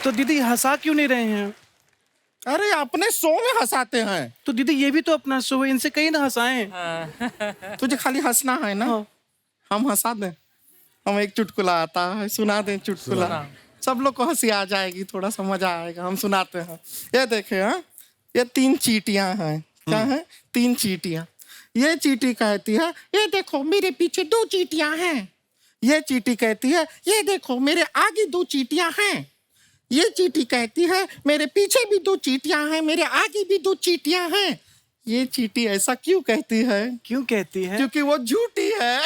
तो दीदी हंसा क्यों नहीं रहे हैं? अरे अपने शो में हंसाते हैं। तो दीदी ये भी तो अपना शो है, इनसे कहीं ना हंसाएं। तुझे खाली हंसना है ना? हम हंसा दें, हम एक चुटकुला आता है, सुना दें चुटकुला, सब लोग को हंसी आ जाएगी, थोड़ा सा मजा आएगा। हम सुनाते हैं। ये देखे, हाँ ये 3 चींटियां हैं। क्या है? 3 चींटियां। ये चींटी कहती है ये देखो मेरे पीछे 2 चींटियां हैं। ये चींटी कहती है ये देखो मेरे आगे 2 चींटियां हैं। ये चींटी कहती है मेरे पीछे भी 2 चींटियां हैं, मेरे आगे भी 2 चींटियां हैं। ये चींटी ऐसा क्यों कहती है? क्यों कहती है? क्योंकि वो झूठी है।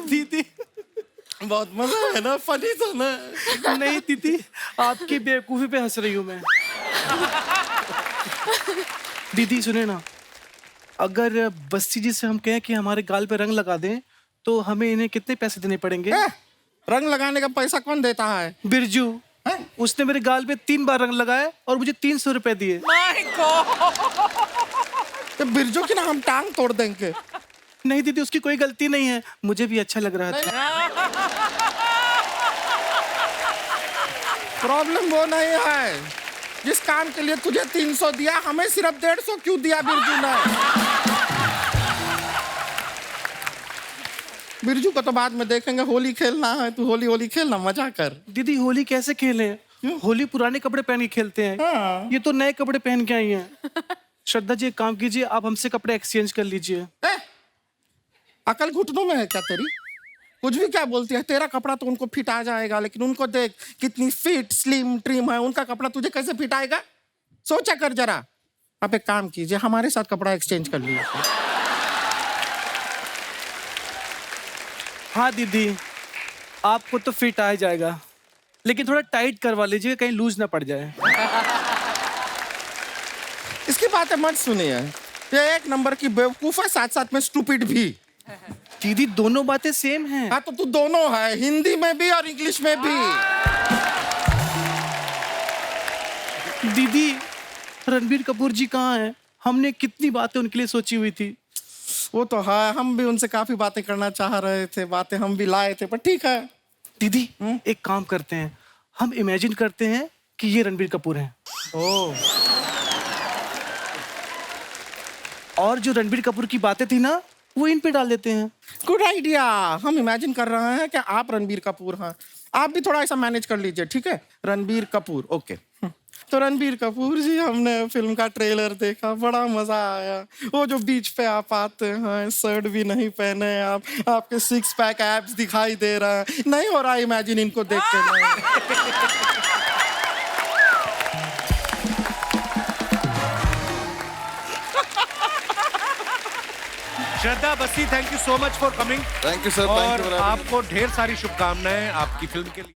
दीदी बहुत मजा है ना, फनी था ना? नहीं दीदी आपकी बेवकूफी पे हंस रही हूँ मैं। दीदी सुने ना, अगर बस्ती जी से हम कहें कि हमारे गाल पे रंग लगा दें तो हमें इन्हें कितने पैसे देने पड़ेंगे? रंग लगाने का पैसा कौन देता है? बिरजू। उसने मेरे गाल पे 3 बार रंग लगाया और मुझे 300 रुपए दिए। My God. तो बिरजू की ना हम टांग तोड़ देंगे। नहीं दीदी उसकी कोई गलती नहीं है, मुझे भी अच्छा लग रहा था। प्रॉब्लम वो नहीं है, जिस काम के लिए तुझे 300 दिया हमें सिर्फ 150 क्यों दिया बिरजू ने? बिरजू को तो बाद में देखेंगे, होली खेलना है, तू होली खेलना, मजा कर। दीदी होली कैसे खेले? होली पुराने कपड़े पहन के खेलते हैं। हाँ। ये तो नए कपड़े पहन के आई हैं। श्रद्धा जी एक काम कीजिए, आप हमसे कपड़े एक्सचेंज कर लीजिए। अकल घुटनों में है क्या तेरी? कुछ भी क्या बोलती है? तेरा कपड़ा तो उनको फिट आ जाएगा, लेकिन उनको देख कितनी फिट स्लिम ट्रिम है, उनका कपड़ा तुझे कैसे फिट आएगा? सोचा कर जरा। आप एक काम कीजिए, हमारे साथ कपड़ा एक्सचेंज कर लीजिए। हाँ दीदी आपको तो फिट आ जाएगा, लेकिन थोड़ा टाइट करवा लीजिए, कहीं लूज ना पड़ जाए। इसकी बातें मत सुनिए, ये एक नंबर की बेवकूफ है, साथ साथ में स्टूपिड भी। दीदी दोनों बातें सेम हैं। हाँ तो तू दोनों है, हिंदी में भी और इंग्लिश में भी। दीदी रणबीर कपूर जी कहाँ हैं? हमने कितनी बातें उनके लिए सोची हुई थी। वो तो है, हम भी उनसे काफी बातें करना चाह रहे थे, बातें हम भी लाए थे, पर ठीक है। दीदी एक काम करते हैं, हम इमेजिन करते हैं कि ये रणबीर कपूर हैं। ओह। और जो रणबीर कपूर की बातें थी ना, वो इन पे डाल देते हैं। Good idea. हम इमेजिन कर रहे हैं कि आप रणबीर कपूर हैं, आप भी थोड़ा ऐसा मैनेज कर लीजिए, ठीक है? रणबीर कपूर, ओके। तो रणबीर कपूर जी, हमने फिल्म का ट्रेलर देखा, बड़ा मजा आया। वो जो बीच पे आप आते हैं, शर्ट भी नहीं पहने आप, आपके 6 पैक एब्स दिखाई दे रहा है, नहीं हो रहा इमेजिन इनको देख के नहीं। Shraddha Bassi, thank you so much for coming. Thank you sir, और आपको ढेर सारी शुभकामनाएं आपकी फिल्म के लिए।